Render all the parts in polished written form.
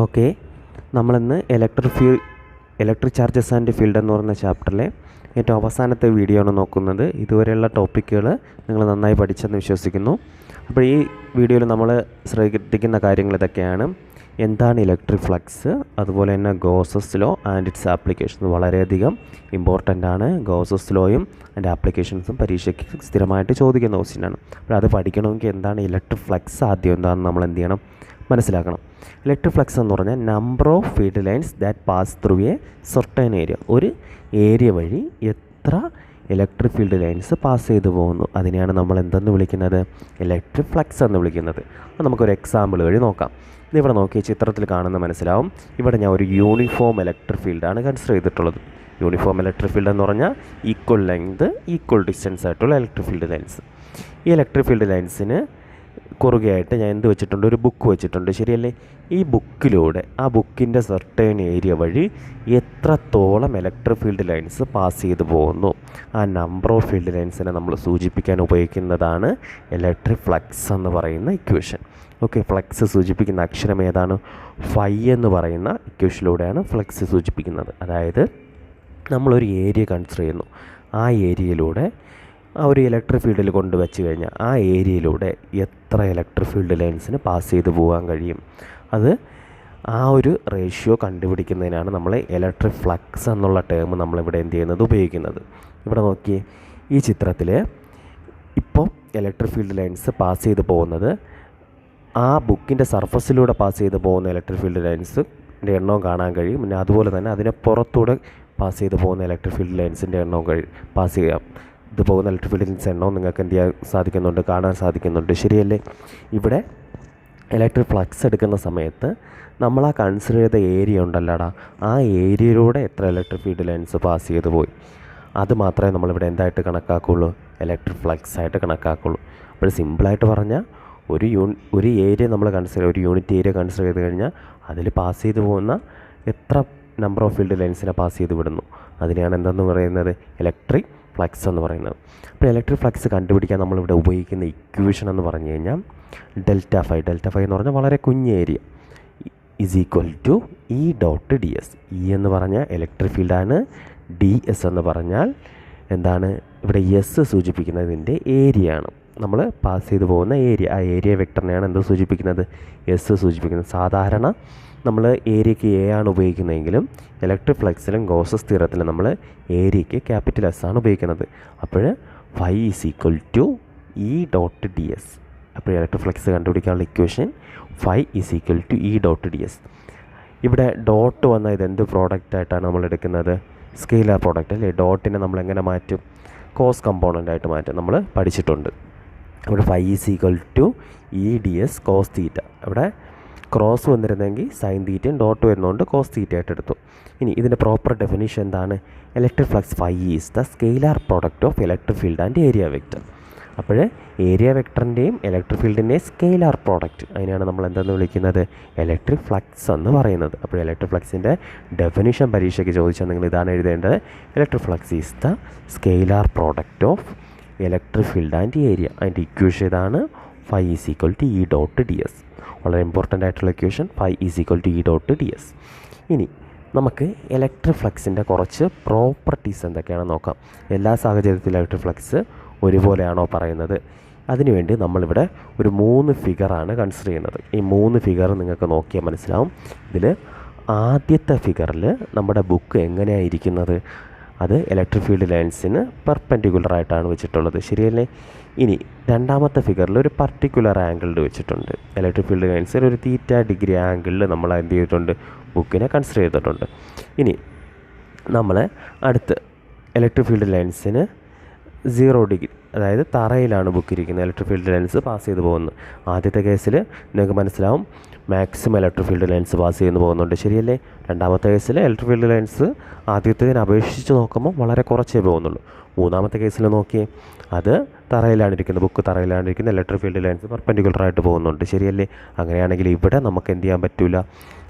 Okay, നമ്മളിന്ന് electric charges and field എന്ന് പറയുന്ന ചാപ്റ്ററിലെ ഏറ്റവും അവസാനത്തെ വീഡിയോ ആണ് നോക്കുന്നത്. ഇതുവരെയുള്ള ടോപ്പിക്കുകൾ നിങ്ങൾ നന്നായി പഠിച്ചെന്ന് വിശ്വസിക്കുന്നു. അപ്പോൾ ഈ വീഡിയോയിൽ നമ്മൾ ശ്രദ്ധിക്കുന്ന കാര്യങ്ങൾ ഇതൊക്കെയാണ്. എന്താണ് ഇലക്ട്രിക് ഫ്ലക്സ്, അതുപോലെ തന്നെ Gauss's law and its application വളരെയധികം ഇമ്പോർട്ടൻ്റ് ആണ്. ഗോസസ് ലോയും അതിൻ്റെ ആപ്ലിക്കേഷൻസും പരീക്ഷയ്ക്ക് സ്ഥിരമായിട്ട് ചോദിക്കുന്ന ക്വസ്റ്റ്യനാണ്. അപ്പോൾ അത് പഠിക്കണമെങ്കിൽ എന്താണ് ഇലക്ട്രിക് ഫ്ലക്സ്, ആദ്യം എന്താണെന്ന് നമ്മൾ എന്ത് ചെയ്യണം, മനസ്സിലാക്കണം. ഇലക്ട്രിക് ഫ്ലക്സ് എന്ന് പറഞ്ഞാൽ number of field lines that pass through A certain area. ഒരു ഏരിയ വഴി എത്ര ഇലക്ട്രിക് ഫീൽഡ് ലൈൻസ് പാസ് ചെയ്തു പോകുന്നു, അതിനെയാണ് നമ്മൾ എന്തെന്ന് വിളിക്കുന്നത്, ഇലക്ട്രിക് ഫ്ലക്സ് എന്ന് വിളിക്കുന്നത്. അത് നമുക്കൊരു എക്സാമ്പിൾ വഴി നോക്കാം. ഇതിവിടെ നോക്കി ചിത്രത്തിൽ കാണുന്ന മനസ്സിലാവും. ഇവിടെ ഞാൻ ഒരു യൂണിഫോം ഇലക്ട്രിക് ഫീൽഡാണ് കൺസിഡർ ചെയ്തിട്ടുള്ളത്. യൂണിഫോം ഇലക്ട്രിക് ഫീൽഡ് എന്ന് പറഞ്ഞാൽ ഈക്വൽ ലെങ്ത് ഈക്വൽ ഡിസ്റ്റൻസ് ആയിട്ടുള്ള ഇലക്ട്രിക് ഫീൽഡ് ലൈൻസ്. ഈ ഇലക്ട്രിക് ഫീൽഡ് ലൈൻസിന് കുറുകെയായിട്ട് ഞാൻ എന്ത് വെച്ചിട്ടുണ്ട്, ഒരു ബുക്ക് വെച്ചിട്ടുണ്ട്, ശരിയല്ലേ? ഈ ബുക്കിലൂടെ ആ ബുക്കിൻ്റെ സർട്ടേൺ ഏരിയ വഴി എത്രത്തോളം ഇലക്ട്രിക് ഫീൽഡ് ലൈൻസ് പാസ് ചെയ്തു പോകുന്നു, ആ നമ്പർ ഓഫ് ഫീൽഡ് ലൈൻസിനെ നമ്മൾ സൂചിപ്പിക്കാൻ ഉപയോഗിക്കുന്നതാണ് ഇലക്ട്രിക് ഫ്ലക്സ് എന്ന് പറയുന്ന ഇക്വേഷൻ. ഓക്കെ, ഫ്ലക്സ് സൂചിപ്പിക്കുന്ന അക്ഷരം ഏതാണ്? ഫൈ എന്ന് പറയുന്ന ഇക്വേഷനിലൂടെയാണ് ഫ്ലക്സ് സൂചിപ്പിക്കുന്നത്. അതായത് നമ്മളൊരു ഏരിയ കൺസിഡർ ചെയ്യുന്നു, ആ ഏരിയയിലൂടെ ആ ഒരു ഇലക്ട്രിക് ഫീൽഡിൽ കൊണ്ടുവച്ച് കഴിഞ്ഞാൽ ആ ഏരിയയിലൂടെ എത്ര ഇലക്ട്രിക് ഫീൽഡ് ലൈൻസിന് പാസ് ചെയ്ത് പോകാൻ കഴിയും, അത് ആ ഒരു റേഷ്യോ കണ്ടുപിടിക്കുന്നതിനാണ് നമ്മൾ ഇലക്ട്രിക് ഫ്ലക്സ് എന്നുള്ള ടേം നമ്മളിവിടെ എന്ത് ചെയ്യുന്നത്, ഉപയോഗിക്കുന്നത്. ഇവിടെ നോക്കിയേ, ഈ ചിത്രത്തിൽ ഇപ്പോൾ ഇലക്ട്രിക് ഫീൽഡ് ലൈൻസ് പാസ് ചെയ്ത് പോകുന്നത് ആ ബുക്കിൻ്റെ സർഫസിലൂടെ പാസ് ചെയ്ത് പോകുന്ന ഇലക്ട്രിക് ഫീൽഡ് ലൈൻസിൻ്റെ എണ്ണവും കാണാൻ കഴിയും. പിന്നെ അതുപോലെ തന്നെ അതിനെ പുറത്തൂടെ പാസ് ചെയ്ത് പോകുന്ന ഇലക്ട്രിക് ഫീൽഡ് ലൈൻസിൻ്റെ എണ്ണവും പാസ് ചെയ്യാം. ഇത് പോകുന്ന ഇലക്ട്രിക് ഫീൽഡ് ലൈൻസ് എണ്ണവും നിങ്ങൾക്ക് എന്ത് ചെയ്യാൻ സാധിക്കുന്നുണ്ട്, കാണാൻ സാധിക്കുന്നുണ്ട്, ശരിയല്ലേ? ഇവിടെ ഇലക്ട്രിക് ഫ്ലക്സ് എടുക്കുന്ന സമയത്ത് നമ്മൾ ആ കൺസിഡർ ചെയ്ത ഏരിയ ഉണ്ടല്ലോടാ, ആ ഏരിയയിലൂടെ എത്ര ഇലക്ട്രിക് ഫീൽഡ് ലൈൻസ് പാസ് ചെയ്ത് പോയി, അത് മാത്രമേ നമ്മളിവിടെ എന്തായിട്ട് കണക്കാക്കുള്ളൂ, ഇലക്ട്രിക് ഫ്ലക്സ് ആയിട്ട് കണക്കാക്കുള്ളൂ. അപ്പോൾ സിമ്പിളായിട്ട് പറഞ്ഞാൽ ഒരു ഏരിയ നമ്മൾ ഒരു യൂണിറ്റ് ഏരിയ കൺസിഡർ ചെയ്ത് കഴിഞ്ഞാൽ അതിൽ പാസ് ചെയ്ത് പോകുന്ന എത്ര നമ്പർ ഓഫ് ഫീൽഡ് ലൈൻസിനെ പാസ് ചെയ്ത് വിടുന്നു, അതിനെയാണ് എന്തെന്ന് പറയുന്നത്, ഇലക്ട്രിക് ഫ്ലക്സ് എന്ന് പറയുന്നത്. അപ്പോൾ ഇലക്ട്രിക് ഫ്ലക്സ് കണ്ടുപിടിക്കാൻ നമ്മളിവിടെ ഉപയോഗിക്കുന്ന ഇക്വേഷൻ എന്ന് പറഞ്ഞു കഴിഞ്ഞാൽ ഡെൽറ്റ ഫൈ എന്ന് പറഞ്ഞാൽ വളരെ കുഞ്ഞ് area is equal to E dot D S. E എന്ന് പറഞ്ഞാൽ ഇലക്ട്രിക് ഫീൽഡാണ്, ഡി എസ് എന്ന് പറഞ്ഞാൽ എന്താണ്, ഇവിടെ എസ് സൂചിപ്പിക്കുന്നതിൻ്റെ ഏരിയ ആണ്, നമ്മൾ പാസ് ചെയ്ത് പോകുന്ന ഏരിയ. ആ ഏരിയ വെക്ടറിനെയാണ് എന്ത് സൂചിപ്പിക്കുന്നത്, എസ് സൂചിപ്പിക്കുന്നത്. സാധാരണ നമ്മൾ ഏരിയയ്ക്ക് എ ആണ് ഉപയോഗിക്കുന്നതെങ്കിലും ഇലക്ട്രിക് ഫ്ലക്സിലും ഗോസസ് തിയറത്തിലും നമ്മൾ ഏരിയയ്ക്ക് ക്യാപിറ്റൽ എസ് ആണ് ഉപയോഗിക്കുന്നത്. അപ്പോൾ phi is equal to E dot D S. അപ്പോൾ ഇലക്ട്രിക് ഫ്ലക്സ് കണ്ടുപിടിക്കാനുള്ള equation phi is equal to E dot D S. ഇവിടെ ഡോട്ട് വന്നാൽ ഇതെന്ത് പ്രോഡക്റ്റായിട്ടാണ് നമ്മൾ എടുക്കുന്നത്, സ്കെയിലാർ പ്രോഡക്റ്റ് അല്ലേ? ഡോട്ടിനെ നമ്മൾ എങ്ങനെ മാറ്റും, കോസ് കമ്പോണൻ്റായിട്ട് മാറ്റും, നമ്മൾ പഠിച്ചിട്ടുണ്ട്. ഇവിടെ phi is equal to E D S cos theta. ഇവിടെ ക്രോസ് വന്നിരുന്നെങ്കിൽ സൈൻ തീറ്റയും ഡോട്ട് വരുന്നതുകൊണ്ട് കോസ് തീറ്റ ആയിട്ട് എടുത്തു. ഇനി ഇതിൻ്റെ പ്രോപ്പർ ഡെഫിനിഷൻ എന്താണ്, electric flux phi is the scalar product of electric field and area vector. അപ്പോൾ ഏരിയ വെക്ടറിൻ്റെയും ഇലക്ട്രിക് ഫീൽഡിൻ്റെയും സ്കെയിലാർ പ്രോഡക്റ്റ്, അതിനാണ് നമ്മൾ എന്തെന്ന് വിളിക്കുന്നത്, ഇലക്ട്രിക് ഫ്ലക്സ് എന്ന് പറയുന്നത്. അപ്പോൾ ഇലക്ട്രിക് ഫ്ലക്സിൻ്റെ ഡെഫിനിഷൻ പരീക്ഷയ്ക്ക് ചോദിച്ചാൽ നിങ്ങൾ ഇതാണ് എഴുതേണ്ടത്, electric flux is the scalar product of electric field and area. അതിൻ്റെ ഇക്വേഷൻ ഇതാണ്, phi is equal to E dot D S. വളരെ ഇമ്പോർട്ടൻ്റ് ആയിട്ടുള്ള equation, phi is equal to E dot D S. ഇനി നമുക്ക് ഇലക്ട്രിക് ഫ്ലക്സിൻ്റെ കുറച്ച് properties എന്തൊക്കെയാണെന്ന് നോക്കാം. എല്ലാ സാഹചര്യത്തിലും ഇലക്ട്രിക് ഫ്ലക്സ് ഒരുപോലെയാണോ പറയുന്നത്, അതിനുവേണ്ടി നമ്മളിവിടെ ഒരു 3 ഫിഗറാണ് കൺസിഡർ ചെയ്യുന്നത്. ഈ 3 ഫിഗർ നിങ്ങൾക്ക് നോക്കിയാൽ മനസ്സിലാവും. ഇതിൽ ആദ്യത്തെ ഫിഗറിൽ നമ്മുടെ ബുക്ക് എങ്ങനെയാണ് ഇരിക്കുന്നത്, അത് ഇലക്ട്രിക് ഫീൽഡ് ലൈൻസിന് പെർപെൻഡിക്കുലറായിട്ടാണ് വെച്ചിട്ടുള്ളത്, ശരിയല്ലേ? ഇനി രണ്ടാമത്തെ ഫിഗറിൽ ഒരു പർട്ടിക്കുലർ ആംഗിളിൽ വെച്ചിട്ടുണ്ട്. ഇലക്ട്രിക് ഫീൽഡ് ലൈൻസിൽ ഒരു തീറ്റ ഡിഗ്രി ആംഗിളിൽ നമ്മൾ എന്ത് ചെയ്തിട്ടുണ്ട്, ബുക്കിനെ കൺസിഡർ ചെയ്തിട്ടുണ്ട്. ഇനി നമ്മൾ അടുത്ത് ഇലക്ട്രിക് ഫീൽഡ് ലൈൻസിന് 0 ഡിഗ്രി, അതായത് തറയിലാണ് ബുക്ക് ഇരിക്കുന്നത്, ഇലക്ട്രിക് ഫീൽഡ് ലൈൻസ് പാസ് ചെയ്ത് പോകുന്നത്. ആദ്യത്തെ കേസിൽ നിങ്ങൾക്ക് മനസ്സിലാവും maximum electric field lines pass ചെയ്യുന്നു പോകുന്നുണ്ട്, ശരിയല്ലേ? രണ്ടാമത്തെ കേസിൽ ഇലക്ട്രിക് ഫീൽഡ് ലൈൻസ് ആദ്യത്തേതിനെ അപേക്ഷിച്ച് നോക്കുമ്പോൾ വളരെ കുറച്ചേ പോകുന്നുള്ളൂ. മൂന്നാമത്തെ കേസിൽ നോക്കിയേ, അത് തറയിലാണ് ഇരിക്കുന്നത്, ബുക്ക് തറയിലാണ് ഇരിക്കുന്നത്, ഇലക്ട്രിക് ഫീൽഡ് ലൈൻസ് പെർപെൻഡിക്കുലറായിട്ട് പോകുന്നുണ്ട്, ശരിയല്ലേ? അങ്ങനെയാണെങ്കിൽ ഇവിടെ നമുക്ക് എന്ത് ചെയ്യാൻ പറ്റില്ല,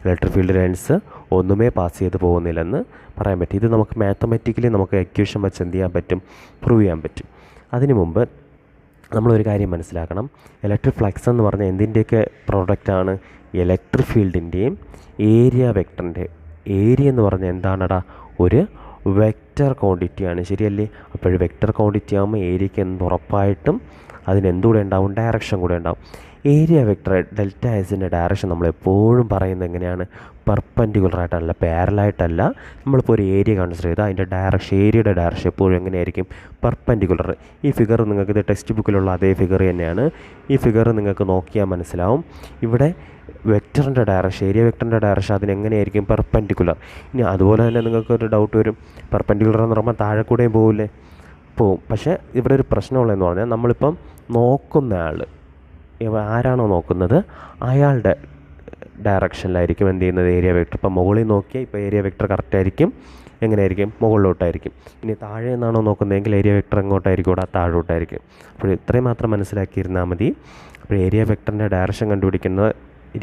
ഇലക്ട്രിക് ഫീൽഡ് ലൈൻസ് ഒന്നുമേ പാസ് ചെയ്ത് പോകുന്നില്ലെന്ന് പറയാൻ പറ്റും. ഇത് നമുക്ക് മാത്തമാറ്റിക്കലി നമുക്ക് ഇക്വേഷൻ വെച്ച് എന്ത് ചെയ്യാൻ പറ്റും, പ്രൂവ് ചെയ്യാൻ പറ്റും. അതിനു മുമ്പ് നമ്മളൊരു കാര്യം മനസ്സിലാക്കണം, ഇലക്ട്രിക് ഫ്ലക്സ് എന്ന് പറഞ്ഞാൽ എന്തിൻ്റെയൊക്കെ പ്രോഡക്റ്റാണ്? ഇലക്ട്രിക് ഫീൽഡിൻ്റെയും ഏരിയ വെക്ടറിൻ്റെ. ഏരിയ എന്ന് പറഞ്ഞാൽ എന്താണടാ? ഒരു വെക്റ്റർ ക്വാണ്ടിറ്റിയാണ്, ശരിയല്ലേ? അപ്പോൾ വെക്റ്റർ ക്വാണ്ടിറ്റി ആകുമ്പോൾ ഏരിയയ്ക്ക് ഉറപ്പായിട്ടും അതിനെന്തുകൂടെ ഉണ്ടാവും? ഡയറക്ഷൻ കൂടെ ഉണ്ടാവും. ഏരിയ വെക്ടർ ഡെൽറ്റ എസിൻ്റെ ഡയറക്ഷൻ നമ്മളെപ്പോഴും പറയുന്നത് എങ്ങനെയാണ്? പെർപെൻഡിക്കുലറായിട്ടല്ല, പാരലായിട്ടല്ല. നമ്മളിപ്പോൾ ഒരു ഏരിയ കൺസിഡർ ചെയ്താൽ അതിൻ്റെ ഡയറക്ഷൻ, ഏരിയയുടെ ഡയറക്ഷൻ എപ്പോഴും എങ്ങനെയായിരിക്കും? പെർപെൻഡിക്കുലർ. ഈ ഫിഗർ നിങ്ങൾക്ക് ഇത് ടെക്സ്റ്റ് ബുക്കിലുള്ള അതേ ഫിഗർ തന്നെയാണ്. ഈ ഫിഗർ നിങ്ങൾക്ക് നോക്കിയാൽ മനസ്സിലാവും. ഇവിടെ വെക്ടറിൻ്റെ ഡയറക്ഷൻ, ഏരിയ വെക്ടറിൻ്റെ ഡയറക്ഷൻ അതിനെങ്ങനെയായിരിക്കും? പെർപെൻഡിക്കുലർ. ഇനി അതുപോലെ തന്നെ നിങ്ങൾക്കൊരു ഡൗട്ട് വരും, പെർപെൻഡിക്കുലർ എന്ന് പറയുമ്പോൾ താഴെ കൂടെയും പോകില്ലേ? പോവും. പക്ഷേ ഇവിടെ ഒരു പ്രശ്നമുള്ളതെന്ന് പറഞ്ഞാൽ നമ്മളിപ്പം നോക്കുന്ന ആൾ ആരാണോ നോക്കുന്നത് അയാളുടെ ഡയറക്ഷനിലായിരിക്കും എന്ത് ചെയ്യുന്നത്? Area vector. ഇപ്പം മുകളിൽ നോക്കിയാൽ ഇപ്പോൾ ഏരിയ വെക്ടർ കറക്റ്റായിരിക്കും. എങ്ങനെയായിരിക്കും? മുകളിലോട്ടായിരിക്കും. ഇനി താഴെ നിന്നാണോ നോക്കുന്നതെങ്കിൽ ഏരിയ വെക്ടർ എങ്ങോട്ടായിരിക്കും? ഇവിടെ താഴോട്ടായിരിക്കും. അപ്പോൾ ഇത്രയും മാത്രം മനസ്സിലാക്കിയിരുന്നാൽ മതി. അപ്പോൾ ഏരിയ വെക്ടറിൻ്റെ ഡയറക്ഷൻ കണ്ടുപിടിക്കുന്ന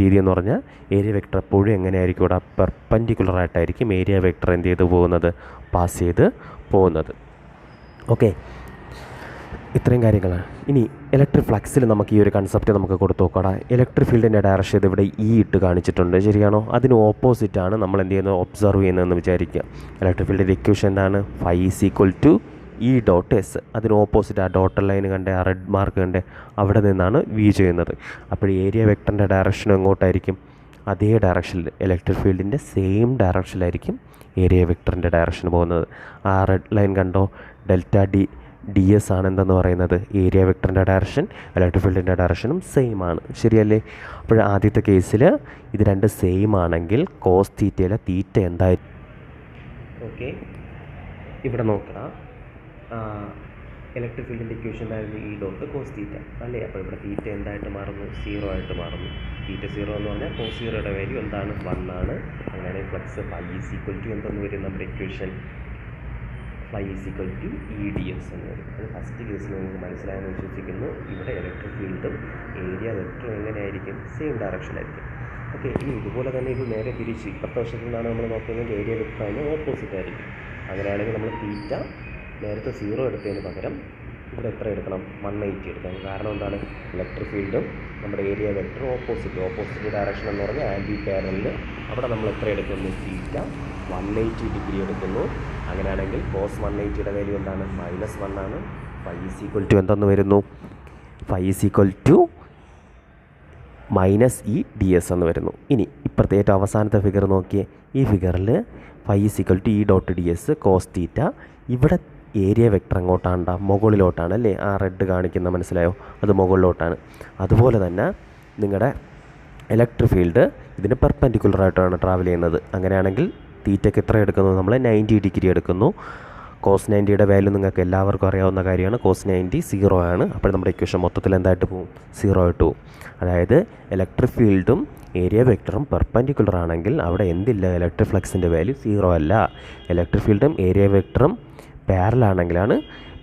രീതി എന്ന് പറഞ്ഞാൽ ഏരിയ വെക്ടർ എപ്പോഴും എങ്ങനെയായിരിക്കും? ഇവിടെ പെർപെൻഡിക്കുലറായിട്ടായിരിക്കും ഏരിയ വെക്ടർ എന്ത് ചെയ്ത് പോകുന്നത്? പാസ് ചെയ്ത് പോകുന്നത്. ഓക്കെ, ഇത്രയും കാര്യങ്ങളാണ്. ഇനി ഇലക്ട്രിക് ഫ്ലക്സിൽ നമുക്ക് ഈ ഒരു കൺസെപ്റ്റ് നമുക്ക് കൊടുത്തു നോക്കാം. ഇലക്ട്രിക് ഫീൽഡിൻ്റെ ഡയറക്ഷൻ ഇത് ഇവിടെ ഇ ഇട്ട് കാണിച്ചിട്ടുണ്ട്, ശരിയാണോ? അതിന് ഓപ്പോസിറ്റാണ് നമ്മൾ എന്ത് ചെയ്യുന്നത്? ഒബ്സർവ് ചെയ്യുന്നതെന്ന് വിചാരിക്കുക. ഇലക്ട്രിക് ഫീൽഡിൻ്റെ ഇക്വേഷൻ എന്താണ്? Phi is equal to E dot S. അതിന് ഓപ്പോസിറ്റ് ആ ഡോട്ടർ ലൈൻ കണ്ടേ, ആ റെഡ് മാർക്ക് കണ്ടേ, അവിടെ നിന്നാണ് വി ചെയ്യുന്നത്. അപ്പോൾ ഏരിയ വെക്ടറിൻ്റെ ഡയറക്ഷൻ എങ്ങോട്ടായിരിക്കും? അതേ ഡയറക്ഷനിൽ, ഇലക്ട്രിക് ഫീൽഡിൻ്റെ സെയിം ഡയറക്ഷനിലായിരിക്കും ഏരിയ വെക്ടറിൻ്റെ ഡയറക്ഷൻ പോകുന്നത്. ആ റെഡ് ലൈൻ കണ്ടോ? ഡെൽറ്റ ഡി എസ് ആണ് എന്തെന്ന് പറയുന്നത്? ഏരിയ വെക്ടറിൻ്റെ ഡയറക്ഷൻ. ഇലക്ട്രിക് ഫീൽഡിൻ്റെ ഡയറക്ഷനും സെയിം ആണ്, ശരിയല്ലേ? അപ്പോൾ ആദ്യത്തെ കേസിൽ ഇത് രണ്ട് സെയിം ആണെങ്കിൽ കോസ് തീറ്റയിലെ തീറ്റ എന്തായിരിക്കും? ഓക്കെ, ഇവിടെ നോക്കണം. ഇലക്ട്രിക് ഫീൽഡിൻ്റെ ഇക്വേഷൻ ആയിരുന്നു ഇ ഡോട്ട് കോസ് തീറ്റ, അല്ലേ? അപ്പോൾ ഇവിടെ തീറ്റ എന്തായിട്ട് മാറുന്നു? 0 ആയിട്ട് മാറുന്നു. തീറ്റ 0 എന്ന് പറഞ്ഞാൽ കോസ് 0യുടെ വാല്യൂ എന്താണ്? 1 ആണ്. അങ്ങനെയാണെങ്കിൽ flux phi is equal to എന്തെന്ന് വരും? നമ്മുടെ equation phi is equal to E D S എന്ന് വരും. അത് ഫസ്റ്റ് കേസിൽ നിങ്ങൾക്ക് മനസ്സിലായെന്ന് വിശ്വസിക്കുന്നു. ഇവിടെ ഇലക്ട്രിക് ഫീൽഡും ഏരിയ വെക്ടറും എങ്ങനെയായിരിക്കും? സെയിം ഡയറക്ഷനിലായിരിക്കും. ഓക്കെ, ഇനി ഇതുപോലെ തന്നെ ഇത് നേരെ തിരിച്ച് ഇപ്പുറത്തെ വശത്തിൽ നിന്നാണ് നമ്മൾ നോക്കുന്നത്, ഏരിയ വെക്ടർ അതിന് ഓപ്പോസിറ്റ് ആയിരിക്കും. അങ്ങനെയാണെങ്കിൽ നമ്മൾ തീറ്റ നേരത്തെ 0 എടുത്തതിന് പകരം ഇവിടെ എത്ര എടുക്കണം? 180 എടുക്കണം. കാരണം എന്താണ്? ഇലക്ട്രിക് ഫീൽഡും നമ്മുടെ ഏരിയ വെക്ടറും ഓപ്പോസിറ്റ് ഡയറക്ഷൻ എന്ന് പറഞ്ഞാൽ ആൻറ്റി പാരലിൽ. അവിടെ നമ്മൾ എത്ര എടുക്കുന്നു? തീറ്റ 180 ഡിഗ്രി എടുക്കുന്നു. അങ്ങനെയാണെങ്കിൽ കോസ് 180യുടെ വാല്യൂ എന്താണ്? -1 ആണ്. ഫൈ ഈസ് ഈക്വൽ ടു എന്തെന്ന് വരുന്നു? Phi is equal to -e ds എന്ന് വരുന്നു. ഇനി ഇപ്പുറത്തെ ഏറ്റവും അവസാനത്തെ ഫിഗർ നോക്കിയേ. ഈ ഫിഗറിൽ phi is equal to E dot D S cos theta. ഇവിടെ ഏരിയ വെക്ടർ എങ്ങോട്ടാണ്? മുകളിലോട്ടാണ്, അല്ലേ? ആ റെഡ് കാണിക്കുന്ന മനസ്സിലായോ? അത് മുകളിലോട്ടാണ്. അതുപോലെ തന്നെ നിങ്ങളുടെ ഇലക്ട്രിക് ഫീൽഡ് ഇതിന് പെർപെൻഡിക്കുലറായിട്ടാണ് ട്രാവൽ ചെയ്യുന്നത്. അങ്ങനെയാണെങ്കിൽ തീറ്റയ്ക്ക് എത്ര എടുക്കുന്നു? നമ്മൾ 90 ഡിഗ്രി എടുക്കുന്നു. കോസ് 90യുടെ വാല്യൂ നിങ്ങൾക്ക് എല്ലാവർക്കും അറിയാവുന്ന കാര്യമാണ്. കോസ് 90 0 ആണ്. അപ്പോൾ നമ്മുടെ ഇക്വേഷൻ മൊത്തത്തിൽ എന്തായിട്ട് പോകും? 0 ആയിട്ട് പോകും. അതായത് ഇലക്ട്രിക് ഫീൽഡും ഏരിയ വെക്ടറും പെർപെൻഡിക്കുലർ ആണെങ്കിൽ അവിടെ എന്തില്ല? ഇലക്ട്രിക് ഫ്ലക്സിൻ്റെ വാല്യൂ 0 അല്ല. ഇലക്ട്രിക് ഫീൽഡും ഏരിയ വെക്ടറും പാരലാണെങ്കിലാണ്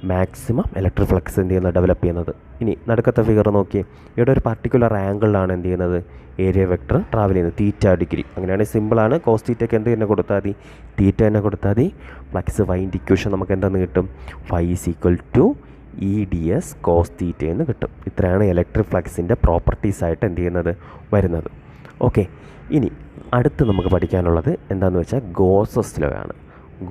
മാക്സിമം ഇലക്ട്രിക് ഫ്ലക്സ് എന്ത് ചെയ്യുന്നത്? ഡെവലപ്പ് ചെയ്യുന്നത്. ഇനി നടുക്കത്തെ ഫിഗർ നോക്കി. ഇവിടെ ഒരു പർട്ടിക്കുലർ ആംഗിളിലാണ് എന്ത് ചെയ്യുന്നത്? ഏരിയ വെക്ടർ ട്രാവൽ ചെയ്യുന്നത്, തീറ്റ ഡിഗ്രി. അങ്ങനെയാണെങ്കിൽ സിമ്പിളാണ്. കോസ് തീറ്റയ്ക്ക് എന്ത് തന്നെ കൊടുത്താൽ മതി? തീറ്റ തന്നെ കൊടുത്താൽ മതി. ഫ്ലക്സ് ഫൈൻ്റെ ഇക്വേഷൻ നമുക്ക് എന്തെന്ന് കിട്ടും? Phi is equal to E D S cos theta എന്ന് കിട്ടും. ഇത്രയാണ് ഇലക്ട്രിക് ഫ്ലക്സിൻ്റെ പ്രോപ്പർട്ടീസായിട്ട് എന്ത് ചെയ്യുന്നത്? വരുന്നത്. ഓക്കെ, ഇനി അടുത്ത് നമുക്ക് പഠിക്കാനുള്ളത് എന്താണെന്ന് വെച്ചാൽ ഗോസസ് ലോ ആണ്.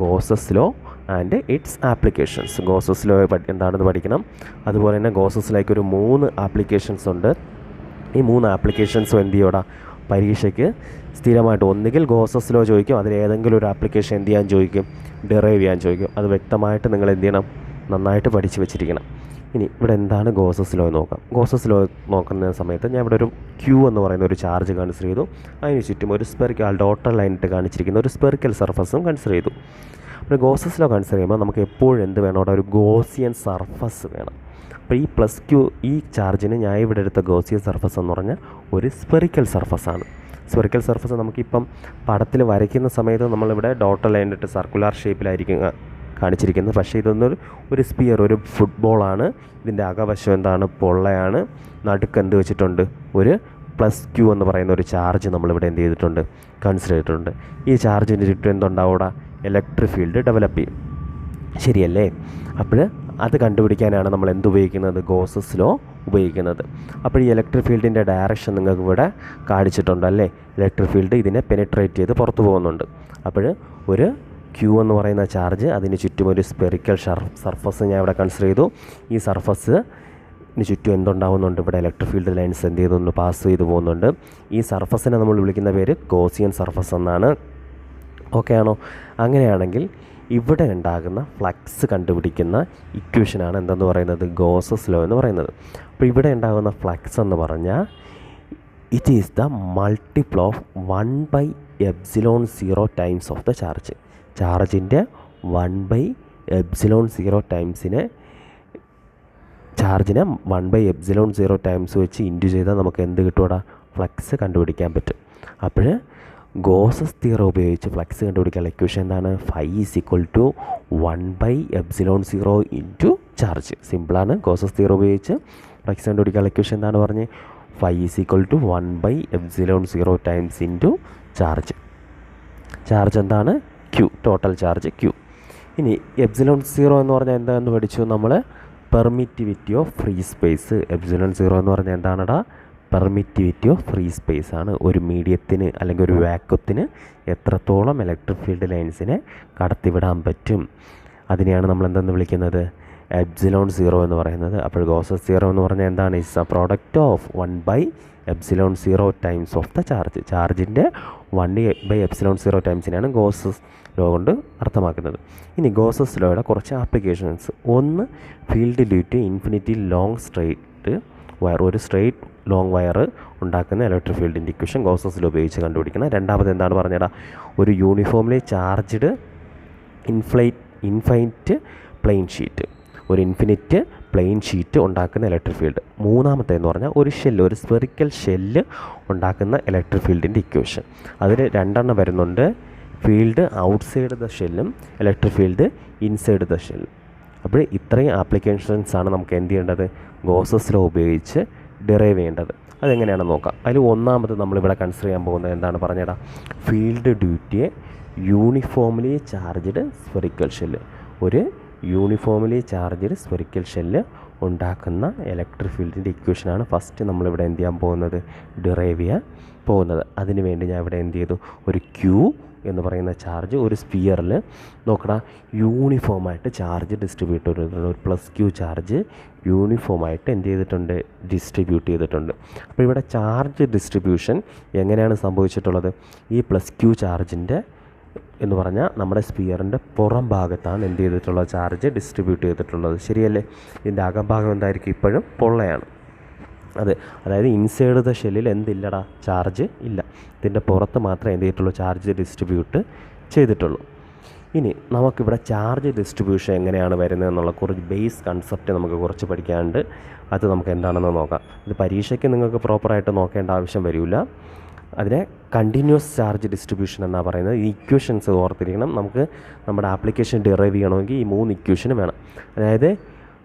Gauss's law and its applications. Gauss's law എന്താണെന്ന് പഠിക്കണം. അതുപോലെ തന്നെ ഗോസസ് ലോയ്ക്ക് ഒരു 3 ആപ്ലിക്കേഷൻസ് ഉണ്ട്. ഈ 3 ആപ്ലിക്കേഷൻസും എന്ത് ചെയ്യൂടാ? പരീക്ഷയ്ക്ക് സ്ഥിരമായിട്ട് ഒന്നുകിൽ ഗോസസ് ലോ ചോദിക്കും, അതിലേതെങ്കിലും ഒരു ആപ്ലിക്കേഷൻ എന്ത് ചെയ്യാൻ ചോദിക്കും? ഡിറൈവ് ചെയ്യാൻ ചോദിക്കും. അത് വ്യക്തമായിട്ട് നിങ്ങൾ എന്ത് ചെയ്യണം? നന്നായിട്ട് പഠിച്ച് വെച്ചിരിക്കണം. ഇനി ഇവിടെ എന്താണ് ഗോസസ് ലോ നോക്കാം. ഗോസസ് ലോ നോക്കുന്ന സമയത്ത് ഞാൻ ഇവിടെ ഒരു ക്യൂ എന്ന് പറയുന്ന ഒരു ചാർജ് കൺസിഡർ ചെയ്തു. അതിന് ചുറ്റും ഒരു സ്പെറിക്കൽ ഡോട്ടർ ലൈനിട്ട് കാണിച്ചിരിക്കുന്ന ഒരു സ്പെറിക്കൽ സർഫസും കൺസിഡർ ചെയ്തു. അപ്പോൾ ഗോസസ് ലോ കൺസിഡർ ചെയ്യുമ്പോൾ നമുക്ക് എപ്പോഴും എന്ത് വേണം? അവിടെ ഒരു ഗോസിയൻ സർഫസ് വേണം. അപ്പോൾ ഈ പ്ലസ് ക്യൂ ഈ ചാർജിന് ഞാൻ ഇവിടെ എടുത്ത ഗോസിയൻ സർഫസ് എന്ന് പറഞ്ഞാൽ ഒരു സ്പെറിക്കൽ സർഫസാണ്. സ്പെറിക്കൽ സർഫസ് നമുക്കിപ്പം പടത്തിൽ വരയ്ക്കുന്ന സമയത്ത് നമ്മളിവിടെ ഡോട്ടർ ലൈനിട്ട് സർക്കുലർ ഷേപ്പിലായിരിക്കും കാണിച്ചിരിക്കുന്നത്. പക്ഷേ ഇതൊന്നൊരു ഒരു സ്പിയർ, ഒരു ഫുട്ബോളാണ്. ഇതിൻ്റെ അകവശം എന്താണ്? പൊള്ളയാണ്. നടുക്ക് എന്ത് വെച്ചിട്ടുണ്ട്? ഒരു പ്ലസ് ക്യൂ എന്ന് പറയുന്ന ഒരു ചാർജ് നമ്മളിവിടെ എന്ത് ചെയ്തിട്ടുണ്ട്? കൺസിഡർ ചെയ്തിട്ടുണ്ട്. ഈ ചാർജിന് ചുറ്റും എന്തുണ്ടാവൂടാ? ഇലക്ട്രിക് ഫീൽഡ് ഡെവലപ്പ് ചെയ്യും, ശരിയല്ലേ? അപ്പോൾ അത് കണ്ടുപിടിക്കാനാണ് നമ്മൾ എന്തുപയോഗിക്കുന്നത്, ഗോസസ് ലോ ഉപയോഗിക്കുന്നത്. അപ്പോൾ ഈ ഇലക്ട്രിക് ഫീൽഡിൻ്റെ ഡയറക്ഷൻ നിങ്ങൾക്ക് ഇവിടെ കാണിച്ചിട്ടുണ്ട് അല്ലേ. ഇലക്ട്രിക് ഫീൽഡ് ഇതിനെ പെനിട്രേറ്റ് ചെയ്ത് പുറത്തു പോകുന്നുണ്ട്. അപ്പോൾ ഒരു Q എന്ന് പറയുന്ന ചാർജ്, അതിന് ചുറ്റും ഒരു സ്പെറിക്കൽ സർഫസ് ഞാൻ ഇവിടെ കൺസിഡർ ചെയ്തു. ഈ സർഫസിന് ചുറ്റും എന്തുണ്ടാവുന്നുണ്ട്, ഇവിടെ ഇലക്ട്രിക് ഫീൽഡ് ലൈൻസ് എന്ത് ചെയ്തൊന്ന് പാസ് ചെയ്ത് പോകുന്നുണ്ട്. ഈ സർഫസിനെ നമ്മൾ വിളിക്കുന്ന പേര് ഗോസിയൻ സർഫസ് എന്നാണ്. ഓക്കെ ആണോ? അങ്ങനെയാണെങ്കിൽ ഇവിടെ ഉണ്ടാകുന്ന ഫ്ലക്സ് കണ്ടുപിടിക്കുന്ന ഇക്വേഷനാണ് എന്തെന്ന് പറയുന്നത്, ഗോസസ് ലോ എന്ന് പറയുന്നത്. അപ്പോൾ ഇവിടെ ഉണ്ടാകുന്ന ഫ്ലക്സ് എന്ന് പറഞ്ഞാൽ it is the multiple of 1/ε0 times of the charge. ചാർജിൻ്റെ 1/ε0 ടൈംസിനെ ചാർജിനെ 1/ε0 ടൈംസ് വെച്ച് ഇൻറ്റു ചെയ്താൽ നമുക്ക് എന്ത് കിട്ടുമോടാ, ഫ്ലക്സ് കണ്ടുപിടിക്കാൻ പറ്റും. അപ്പോൾ ഗോസസ് തിയറം ഉപയോഗിച്ച് ഫ്ലക്സ് കണ്ടുപിടിക്കാനുള്ള ഇക്വേഷൻ എന്താണ്, Phi = 1/ε0 ഇൻറ്റു ചാർജ്. സിമ്പിളാണ്. ഗോസസ് തിയറം ഉപയോഗിച്ച് ഫ്ലക്സ് കണ്ടുപിടിക്കാനുള്ള ഇക്വേഷൻ എന്താണ് പറഞ്ഞ്, Phi = 1/ε0 times into charge. Charge എന്താണ്, Q, ടോട്ടൽ ചാർജ് Q. ഇനി ε0 എന്ന് പറഞ്ഞാൽ എന്താണെന്ന് പഠിച്ചു നമ്മൾ, പെർമിറ്റിവിറ്റി ഓഫ് ഫ്രീ സ്പേസ്. ε0 എന്ന് പറഞ്ഞാൽ എന്താണെടാ, പെർമിറ്റിവിറ്റി ഓഫ് ഫ്രീ സ്പേസ് ആണ്. ഒരു മീഡിയത്തിന് അല്ലെങ്കിൽ ഒരു വാക്വത്തിന് എത്രത്തോളം ഇലക്ട്രിക് ഫീൽഡ് ലൈൻസിനെ കടത്തിവിടാൻ പറ്റും, അതിനെയാണ് നമ്മൾ എന്തെന്ന് വിളിക്കുന്നത്, ε0 എന്ന് പറയുന്നത്. അപ്പോൾ ഗോസസ് തിയറം എന്ന് പറഞ്ഞാൽ എന്താണ്, it's a product of 1/ε0 times of the charge. ചാർജിൻ്റെ 1/ε0 ടൈംസിനാണ് ഗോസസ് ലോ കൊണ്ട് അർത്ഥമാക്കുന്നത്. ഇനി ഗോസസ് ലോയുടെ കുറച്ച് ആപ്ലിക്കേഷൻസ്. ഒന്ന്, field due to infinity long straight wire. ഒരു സ്ട്രെയിറ്റ് ലോങ് വയർ ഉണ്ടാക്കുന്ന ഇലക്ട്രിക് ഫീൽഡിൻ്റെ ഇക്വേഷൻ ഗോസസ് ലോ ഉപയോഗിച്ച് കണ്ടുപിടിക്കണം. രണ്ടാമത് എന്താണ് പറഞ്ഞടാ, ഒരു uniformly charged infinite plane sheet. ഒരു ഇൻഫിനിറ്റ് പ്ലെയിൻ ഷീറ്റ് ഉണ്ടാക്കുന്ന ഇലക്ട്രിക് ഫീൽഡ്. മൂന്നാമത്തെ എന്ന് പറഞ്ഞാൽ ഒരു സ്പെറിക്കൽ ഷെല്ല് ഉണ്ടാക്കുന്ന ഇലക്ട്രിക് ഫീൽഡിൻ്റെ ഇക്വേഷൻ. അതിൽ രണ്ടെണ്ണം വരുന്നുണ്ട്, ഫീൽഡ് ഔട്ട്സൈഡ് ദ ഷെല്ലും ഇലക്ട്രിക് ഫീൽഡ് ഇൻസൈഡ് ദ ഷെല്ലും. അപ്പോൾ ഇത്രയും ആപ്ലിക്കേഷൻസാണ് നമുക്ക് എന്ത് ചെയ്യേണ്ടത്, ഗോസസ് ലോ ഉപയോഗിച്ച് ഡിറൈവ് ചെയ്യേണ്ടത്. അതെങ്ങനെയാണെന്ന് നോക്കാം. അതിൽ ഒന്നാമത് നമ്മളിവിടെ കൺസിഡർ ചെയ്യാൻ പോകുന്നത് എന്താണ് പറഞ്ഞേടാ, field due to a uniformly charged spherical shell. ഒരു യൂണിഫോംലി ചാർജ്ഡ് സ്പെറിക്കൽ ഷെല്ല് ഉണ്ടാക്കുന്ന ഇലക്ട്രിക് ഫീൽഡിൻ്റെ ഇക്വേഷനാണ് ഫസ്റ്റ് നമ്മളിവിടെ എന്ത് ചെയ്യാൻ പോകുന്നത്, ഡിറൈവ് ചെയ്യാൻ പോകുന്നത്. അതിന് വേണ്ടി ഞാൻ ഇവിടെ എന്ത് ചെയ്തു, ഒരു Q എന്ന് പറയുന്ന ചാർജ് ഒരു സ്പിയറിൽ നോക്കടാ യൂണിഫോമായിട്ട് ചാർജ് ഡിസ്ട്രിബ്യൂട്ട് ചെയ്തിട്ടുണ്ട്. ഒരു +Q ചാർജ് യൂണിഫോമായിട്ട് എന്ത് ചെയ്തിട്ടുണ്ട്, ഡിസ്ട്രിബ്യൂട്ട് ചെയ്തിട്ടുണ്ട്. അപ്പോൾ ഇവിടെ ചാർജ് ഡിസ്ട്രിബ്യൂഷൻ എങ്ങനെയാണ് സംഭവിച്ചിട്ടുള്ളത്, ഈ +Q ചാർജിൻ്റെ എന്ന് പറഞ്ഞാൽ നമ്മുടെ സ്പിയറിൻ്റെ പുറം ഭാഗത്താണ് എന്ത് ചെയ്തിട്ടുള്ളത്, ചാർജ് ഡിസ്ട്രിബ്യൂട്ട് ചെയ്തിട്ടുള്ളത്. ശരിയല്ലേ? ഇതിൻ്റെ അകംഭാഗം എന്തായിരിക്കും, ഇപ്പോഴും പൊള്ളയാണ്. അതായത് ഇൻസൈഡ് ദ ഷെല്ലിൽ എന്തില്ലടാ, ചാർജ് ഇല്ല. ഇതിൻ്റെ പുറത്ത് മാത്രമേ എന്ത് ചെയ്തിട്ടുള്ളൂ, ചാർജ് ഡിസ്ട്രിബ്യൂട്ട് ചെയ്തിട്ടുള്ളൂ. ഇനി നമുക്കിവിടെ ചാർജ് ഡിസ്ട്രിബ്യൂഷൻ എങ്ങനെയാണ് വരുന്നത് എന്നുള്ള കുറച്ച് ബേസ് കൺസെപ്റ്റ് നമുക്ക് കുറച്ച് പഠിക്കാനുണ്ട്. അത് നമുക്ക് എന്താണെന്ന് നോക്കാം. ഇത് പരീക്ഷയ്ക്ക് നിങ്ങൾക്ക് പ്രോപ്പറായിട്ട് നോക്കേണ്ട ആവശ്യം വരില്ല. അതിനെ കണ്ടിന്യൂസ് ചാർജ് ഡിസ്ട്രിബ്യൂഷൻ എന്നാണ് പറയുന്നത്. ഈ ഇക്വേഷൻസ് ഓർത്തിരിക്കണം. നമുക്ക് നമ്മുടെ ആപ്ലിക്കേഷൻ ഡിറൈവ് ചെയ്യണമെങ്കിൽ ഈ 3 ഇക്വേഷനും വേണം. അതായത്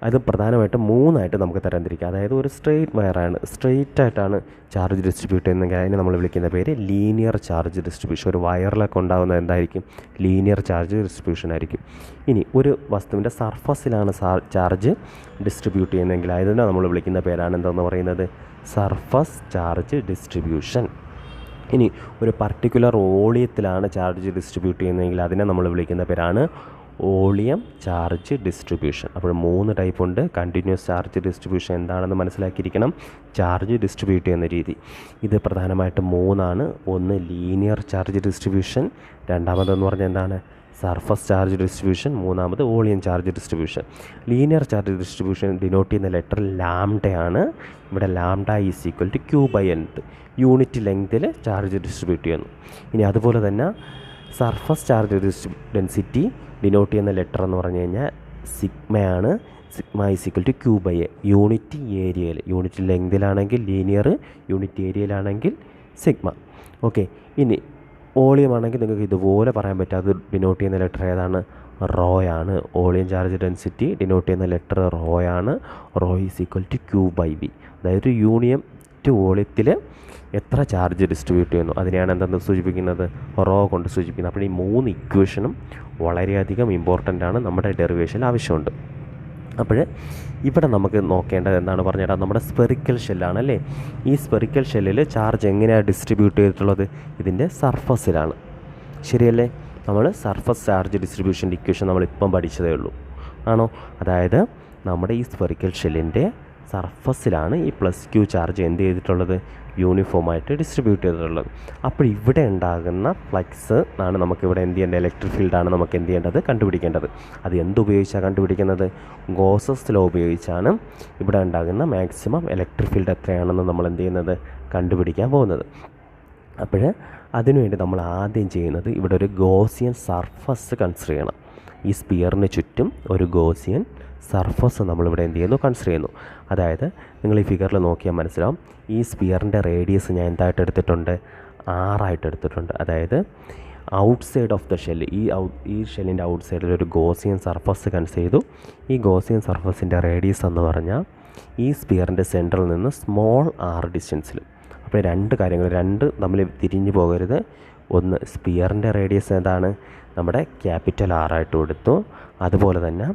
അത് പ്രധാനമായിട്ടും 3ആയിട്ട് നമുക്ക് തരംതിരിക്കാം. അതായത് ഒരു സ്ട്രെയിറ്റ് വയറാണ്, സ്ട്രെയിറ്റ് ആയിട്ടാണ് ചാർജ് ഡിസ്ട്രിബ്യൂട്ട് ചെയ്യുന്നതെങ്കിൽ അതിനെ നമ്മൾ വിളിക്കുന്ന പേര് ലീനിയർ ചാർജ് ഡിസ്ട്രിബ്യൂഷൻ. ഒരു വയറിലൊക്കെ ഉണ്ടാകുന്നത് എന്തായിരിക്കും, ലീനിയർ ചാർജ് ഡിസ്ട്രിബ്യൂഷൻ ആയിരിക്കും. ഇനി ഒരു വസ്തുവിൻ്റെ സർഫസിലാണ് ചാർജ് ഡിസ്ട്രിബ്യൂട്ട് ചെയ്യുന്നതെങ്കിൽ അതിനെ നമ്മൾ വിളിക്കുന്ന പേരാണ് എന്താണെന്ന് പറയുന്നത്, സർഫസ് ചാർജ് ഡിസ്ട്രിബ്യൂഷൻ. ഇനി ഒരു പർട്ടിക്കുലർ വോളിയത്തിലാണ് ചാർജ് ഡിസ്ട്രിബ്യൂട്ട് ചെയ്യുന്നതെങ്കിൽ അതിനെ നമ്മൾ വിളിക്കുന്ന പേരാണ് വോളിയം ചാർജ് ഡിസ്ട്രിബ്യൂഷൻ. അപ്പോൾ 3 ടൈപ്പ് ഉണ്ട്. കണ്ടിന്യൂസ് ചാർജ് ഡിസ്ട്രിബ്യൂഷൻ എന്താണെന്ന് മനസ്സിലാക്കിയിരിക്കണം. ചാർജ് ഡിസ്ട്രിബ്യൂട്ട് ചെയ്യുന്ന രീതി ഇത് പ്രധാനമായിട്ടും 3ആണ്. ഒന്ന് ലീനിയർ ചാർജ് ഡിസ്ട്രിബ്യൂഷൻ, രണ്ടാമതെന്ന് പറഞ്ഞാൽ എന്താണ്, സർഫസ് ചാർജ് ഡിസ്ട്രിബ്യൂഷൻ, മൂന്നാമത് volume charge distribution. Linear charge distribution denote ചെയ്യുന്ന ലെറ്റർ ലാംഡയാണ്. ഇവിടെ ലാംഡ = Q/n, യൂണിറ്റ് ലെങ്തിൽ ചാർജ് ഡിസ്ട്രിബ്യൂട്ട് ചെയ്യുന്നു. ഇനി അതുപോലെ തന്നെ സർഫസ് ചാർജ് ഡെൻസിറ്റി ഡിനോട്ട് ചെയ്യുന്ന ലെറ്റർ എന്ന് പറഞ്ഞു കഴിഞ്ഞാൽ സിഗ്മയാണ്. സിഗ്മ = Q/a, യൂണിറ്റ് ഏരിയയിൽ. യൂണിറ്റ് ലെങ്തിലാണെങ്കിൽ ലീനിയർ, യൂണിറ്റ് ഏരിയയിലാണെങ്കിൽ സിഗ്മ. ഓക്കെ. ഇനി വോളിയം ആണെങ്കിൽ നിങ്ങൾക്ക് ഇതുപോലെ പറയാൻ പറ്റും. അത് ഡിനോട്ട് ചെയ്യുന്ന ലെറ്റർ ഏതാണ്, റോയാണ്. വോളിയം ചാർജ് ഡെൻസിറ്റി ഡിനോട്ട് ചെയ്യുന്ന ലെറ്റർ റോയാണ്. Rho = Q/v. അതായത് യൂണിറ്റ് വോളിയത്തിൽ എത്ര ചാർജ് ഡിസ്ട്രിബ്യൂട്ട് ചെയ്യുന്നു അതിനെയാണ് എന്തെന്ന് സൂചിപ്പിക്കുന്നത്, റോ കൊണ്ട് സൂചിപ്പിക്കുന്നത്. അപ്പോൾ ഈ 3 ഇക്വേഷനും വളരെയധികം ഇമ്പോർട്ടൻ്റ് ആണ്, നമ്മുടെ ഡെറിവേഷനിൽ ആവശ്യമുണ്ട്. അപ്പോൾ ഇവിടെ നമുക്ക് നോക്കേണ്ടത് എന്താണ് പറഞ്ഞുതരാം, നമ്മുടെ സ്പെറിക്കൽ ഷെല്ലാണ് അല്ലേ. ഈ സ്പെറിക്കൽ ഷെല്ലിൽ ചാർജ് എങ്ങനെയാണ് ഡിസ്ട്രിബ്യൂട്ട് ചെയ്തിട്ടുള്ളത്, ഇതിൻ്റെ സർഫസിലാണ്. ശരിയല്ലേ? നമ്മൾ സർഫസ് ചാർജ് ഡിസ്ട്രിബ്യൂഷൻ്റെ ഇക്വേഷൻ നമ്മളിപ്പം പഠിച്ചതേ ഉള്ളൂ, ആണോ? അതായത് നമ്മുടെ ഈ സ്പെറിക്കൽ ഷെല്ലിൻ്റെ സർഫസിലാണ് ഈ +q ചാർജ് എന്ത് ചെയ്തിട്ടുള്ളത്, യൂണിഫോമായിട്ട് ഡിസ്ട്രിബ്യൂട്ട് ചെയ്തിട്ടുള്ളത്. അപ്പോൾ ഇവിടെ ഉണ്ടാകുന്ന ഫ്ലക്സ് ആണ് നമുക്കിവിടെ എന്ത് ചെയ്യേണ്ടത്, ഇലക്ട്രിക് ഫീൽഡാണ് നമുക്ക് എന്ത് ചെയ്യേണ്ടത്, കണ്ടുപിടിക്കേണ്ടത്. അത് എന്തുപയോഗിച്ചാണ് കണ്ടുപിടിക്കുന്നത്, ഗോസസ് ലോ ഉപയോഗിച്ചാണ് ഇവിടെ ഉണ്ടാകുന്ന മാക്സിമം ഇലക്ട്രിക് ഫീൽഡ് എത്രയാണെന്ന് നമ്മൾ എന്ത് ചെയ്യുന്നത്, കണ്ടുപിടിക്കാൻ പോകുന്നത്. അപ്പോൾ അതിനുവേണ്ടി നമ്മൾ ആദ്യം ചെയ്യുന്നത് ഇവിടെ ഒരു ഗോസിയൻ സർഫസ് കൺസിഡർ ചെയ്യണം. ഈ സ്പിയറിന് ചുറ്റും ഒരു ഗോസിയൻ സർഫസ് നമ്മളിവിടെ എന്ത് ചെയ്യുന്നു, കൺസിഡർ ചെയ്യുന്നു. അതായത് നിങ്ങൾ ഈ ഫിഗറിൽ നോക്കിയാൽ മനസ്സിലാവും, ഈ സ്പിയറിൻ്റെ റേഡിയസ് ഞാൻ എന്തായിട്ട് എടുത്തിട്ടുണ്ട്, 6 എടുത്തിട്ടുണ്ട്. അതായത് out side of the shell, ഈ ഷെല്ലിൻ്റെ ഔട്ട് സൈഡിൽ ഒരു ഗോസിയൻ സർഫസ് കൺസിഡർ ചെയ്തു. ഈ ഗോസിയൻ സർഫസിൻ്റെ റേഡിയസ് എന്ന് പറഞ്ഞാൽ ഈ സ്പിയറിൻ്റെ സെൻറ്ററിൽ നിന്ന് സ്മോൾ r ഡിസ്റ്റൻസിൽ. അപ്പോൾ 2 കാര്യങ്ങൾ, 2 തമ്മിൽ തിരിഞ്ഞു പോകരുത്. ഒന്ന്, സ്പിയറിൻ്റെ റേഡിയസ് ഏതാണ്, നമ്മുടെ ക്യാപിറ്റൽ R ആയിട്ട് കൊടുത്തു. അതുപോലെ തന്നെ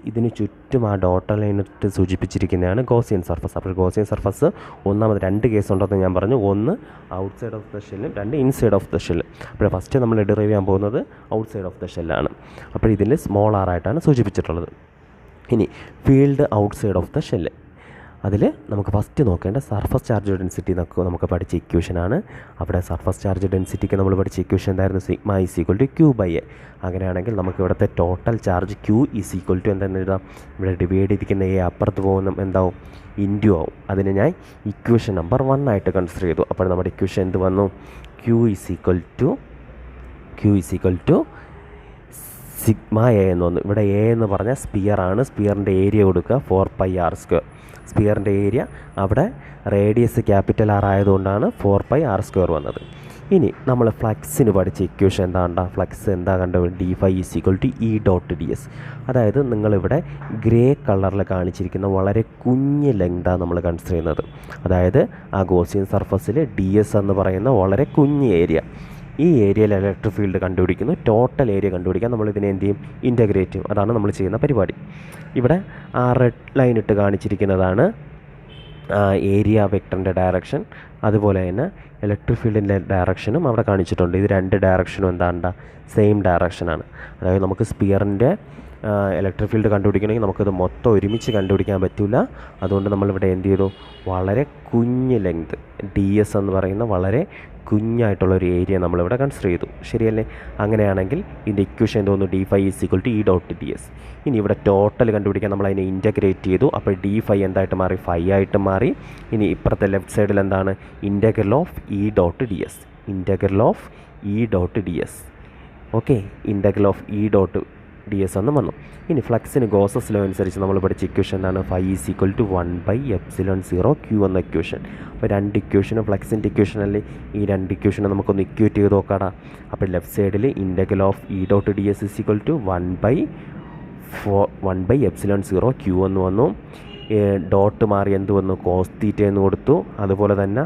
ഇതിന് ചുറ്റും ആ ഡോട്ടർ ലൈനിട്ട് സൂചിപ്പിച്ചിരിക്കുന്നതാണ് ഗോസിയൻ സർഫസ്. അപ്പോൾ ഗോസിയൻ സർഫസ് ഒന്നാമത് 2 കേസ് ഉണ്ടെന്ന് ഞാൻ പറഞ്ഞു. ഒന്ന് ഔട്ട് സൈഡ് ഓഫ് ദ ഷെല്ലും 2 ഇൻസൈഡ് ഓഫ് ദ ഷെല്ല്. അപ്പോൾ ഫസ്റ്റ് നമ്മൾ ഡിറൈവ് ചെയ്യാൻ പോകുന്നത് ഔട്ട് സൈഡ് ഓഫ് ദ ഷെല്ലാണ്. അപ്പോൾ ഇതിൽ സ്മോൾ r ആയിട്ടാണ് സൂചിപ്പിച്ചിട്ടുള്ളത്. ഇനി field outside of the shell, അതിൽ നമുക്ക് ഫസ്റ്റ് നോക്കേണ്ട സർഫസ് ചാർജ് ഡെൻസിറ്റി നമുക്ക് പഠിച്ച ഇക്വേഷനാണ്. അവിടെ സർഫസ് ചാർജ് ഡെൻസിറ്റിക്ക് നമ്മൾ പഠിച്ച ഇക്വേഷൻ എന്തായിരുന്നു, സിഗ്മ = Q/A. അങ്ങനെയാണെങ്കിൽ നമുക്ക് ഇവിടുത്തെ ടോട്ടൽ ചാർജ് Q = എന്താണെന്ന് എഴുതാം, ഇവിടെ ഡിവൈഡ് ചെയ്തിരിക്കുന്ന A അപ്പുറത്ത് പോകുന്ന എന്താവും, ഇൻറ്റു ആവും. അതിന് ഞാൻ ഇക്വേഷൻ നമ്പർ 1 ആയിട്ട് കൺസിഡർ ചെയ്തു. അപ്പോൾ നമ്മുടെ ഇക്വേഷൻ എന്ത് വന്നു, Q = സിഗ്മ A എന്ന് വന്നു. ഇവിടെ A എന്ന് പറഞ്ഞാൽ സ്പിയറാണ്, സ്പിയറിൻ്റെ ഏരിയ കൊടുക്കുക 4πr². സ്പിയറിൻ്റെ ഏരിയ, അവിടെ റേഡിയസ് ക്യാപിറ്റൽ R ആയതുകൊണ്ടാണ് 4πr² വന്നത്. ഇനി നമ്മൾ ഫ്ലക്സിന് പഠിച്ച ഇക്വേഷൻ എന്താ, ഫ്ലക്സ് എന്താ കണ്ടത്, d∅ E.ds. അതായത് നിങ്ങളിവിടെ ഗ്രേ കളറിൽ കാണിച്ചിരിക്കുന്ന വളരെ കുഞ്ഞ് ലെങ്താണ് നമ്മൾ കൺസിഡർ ചെയ്യുന്നത്. അതായത് ആ ഗോസിയൻ സർഫസിൽ ds എന്ന് പറയുന്ന വളരെ കുഞ്ഞ് ഏരിയ, ഈ ഏരിയയിൽ ഇലക്ട്രിക് ഫീൽഡ് കണ്ടുപിടിക്കുന്നു. ടോട്ടൽ ഏരിയ കണ്ടുപിടിക്കാൻ നമ്മൾ ഇതിനെ എന്ത് ചെയ്യും, ഇൻ്റഗ്രേറ്റ് ചെയ്യും. അതാണ് നമ്മൾ ചെയ്യുന്ന പരിപാടി. ഇവിടെ ആ റെഡ് ലൈൻ ഇട്ട് കാണിച്ചിരിക്കുന്നതാണ് ഏരിയ വെക്ടറിൻ്റെ ഡയറക്ഷൻ. അതുപോലെ തന്നെ ഇലക്ട്രിക് ഫീൽഡിൻ്റെ ഡയറക്ഷനും അവിടെ കാണിച്ചിട്ടുണ്ട്. ഇത് 2 ഡയറക്ഷനും എന്താണ്ട, സെയിം ഡയറക്ഷനാണ്. അതായത് നമുക്ക് സ്പിയറിൻ്റെ ഇലക്ട്രിക് ഫീൽഡ് കണ്ടുപിടിക്കണമെങ്കിൽ നമുക്കത് മൊത്തം ഒരുമിച്ച് കണ്ടുപിടിക്കാൻ പറ്റില്ല. അതുകൊണ്ട് നമ്മളിവിടെ എന്ത് ചെയ്തു, വളരെ കുഞ്ഞ് ലെങ്ത് ds എന്ന് പറയുന്ന വളരെ കുഞ്ഞായിട്ടുള്ളൊരു ഏരിയ നമ്മളിവിടെ കൺസിഡർ ചെയ്തു. ശരിയല്ലേ? അങ്ങനെയാണെങ്കിൽ ഇതിൻ്റെ ഇക്വേഷൻ എന്തോന്നു, d∅ E.ds. ഇനി ഇവിടെ ടോട്ടൽ കണ്ടുപിടിക്കാൻ നമ്മൾ അതിനെ ഇൻ്റഗ്രേറ്റ് ചെയ്തു. അപ്പോൾ d∅ എന്തായിട്ട് മാറി, ആയിട്ട് മാറി. ഇനി ഇപ്പുറത്തെ ലെഫ്റ്റ് സൈഡിൽ എന്താണ്, integral of E.ds. Okay, integral of E.ds എന്ന് വന്നു. ഇനി ഫ്ലക്സിന് ഗോസസ് ലോ അനുസരിച്ച് നമ്മൾ പഠിച്ച ഇക്വേഷൻ എന്താണ്, ∅ = 1/ε0 Q എന്ന ഇക്വേഷൻ. അപ്പോൾ 2 ഇക്വേഷനും ഫ്ലക്സിൻ്റെ ഇക്വേഷൻ അല്ലേ, ഈ 2 ഇക്വേഷനും നമുക്കൊന്ന് ഇക്വേറ്റ് ചെയ്ത് നോക്കാടാ. അപ്പോൾ ലെഫ്റ്റ് സൈഡിൽ ഇൻ്റഗ്രൽ ഓഫ് E.ds = 1/ε0 Q എന്ന് വന്നു. ഡോട്ട് മാറി എന്ത് വന്നു, കോസ് തീറ്റ എന്ന് കൊടുത്തു. അതുപോലെ തന്നെ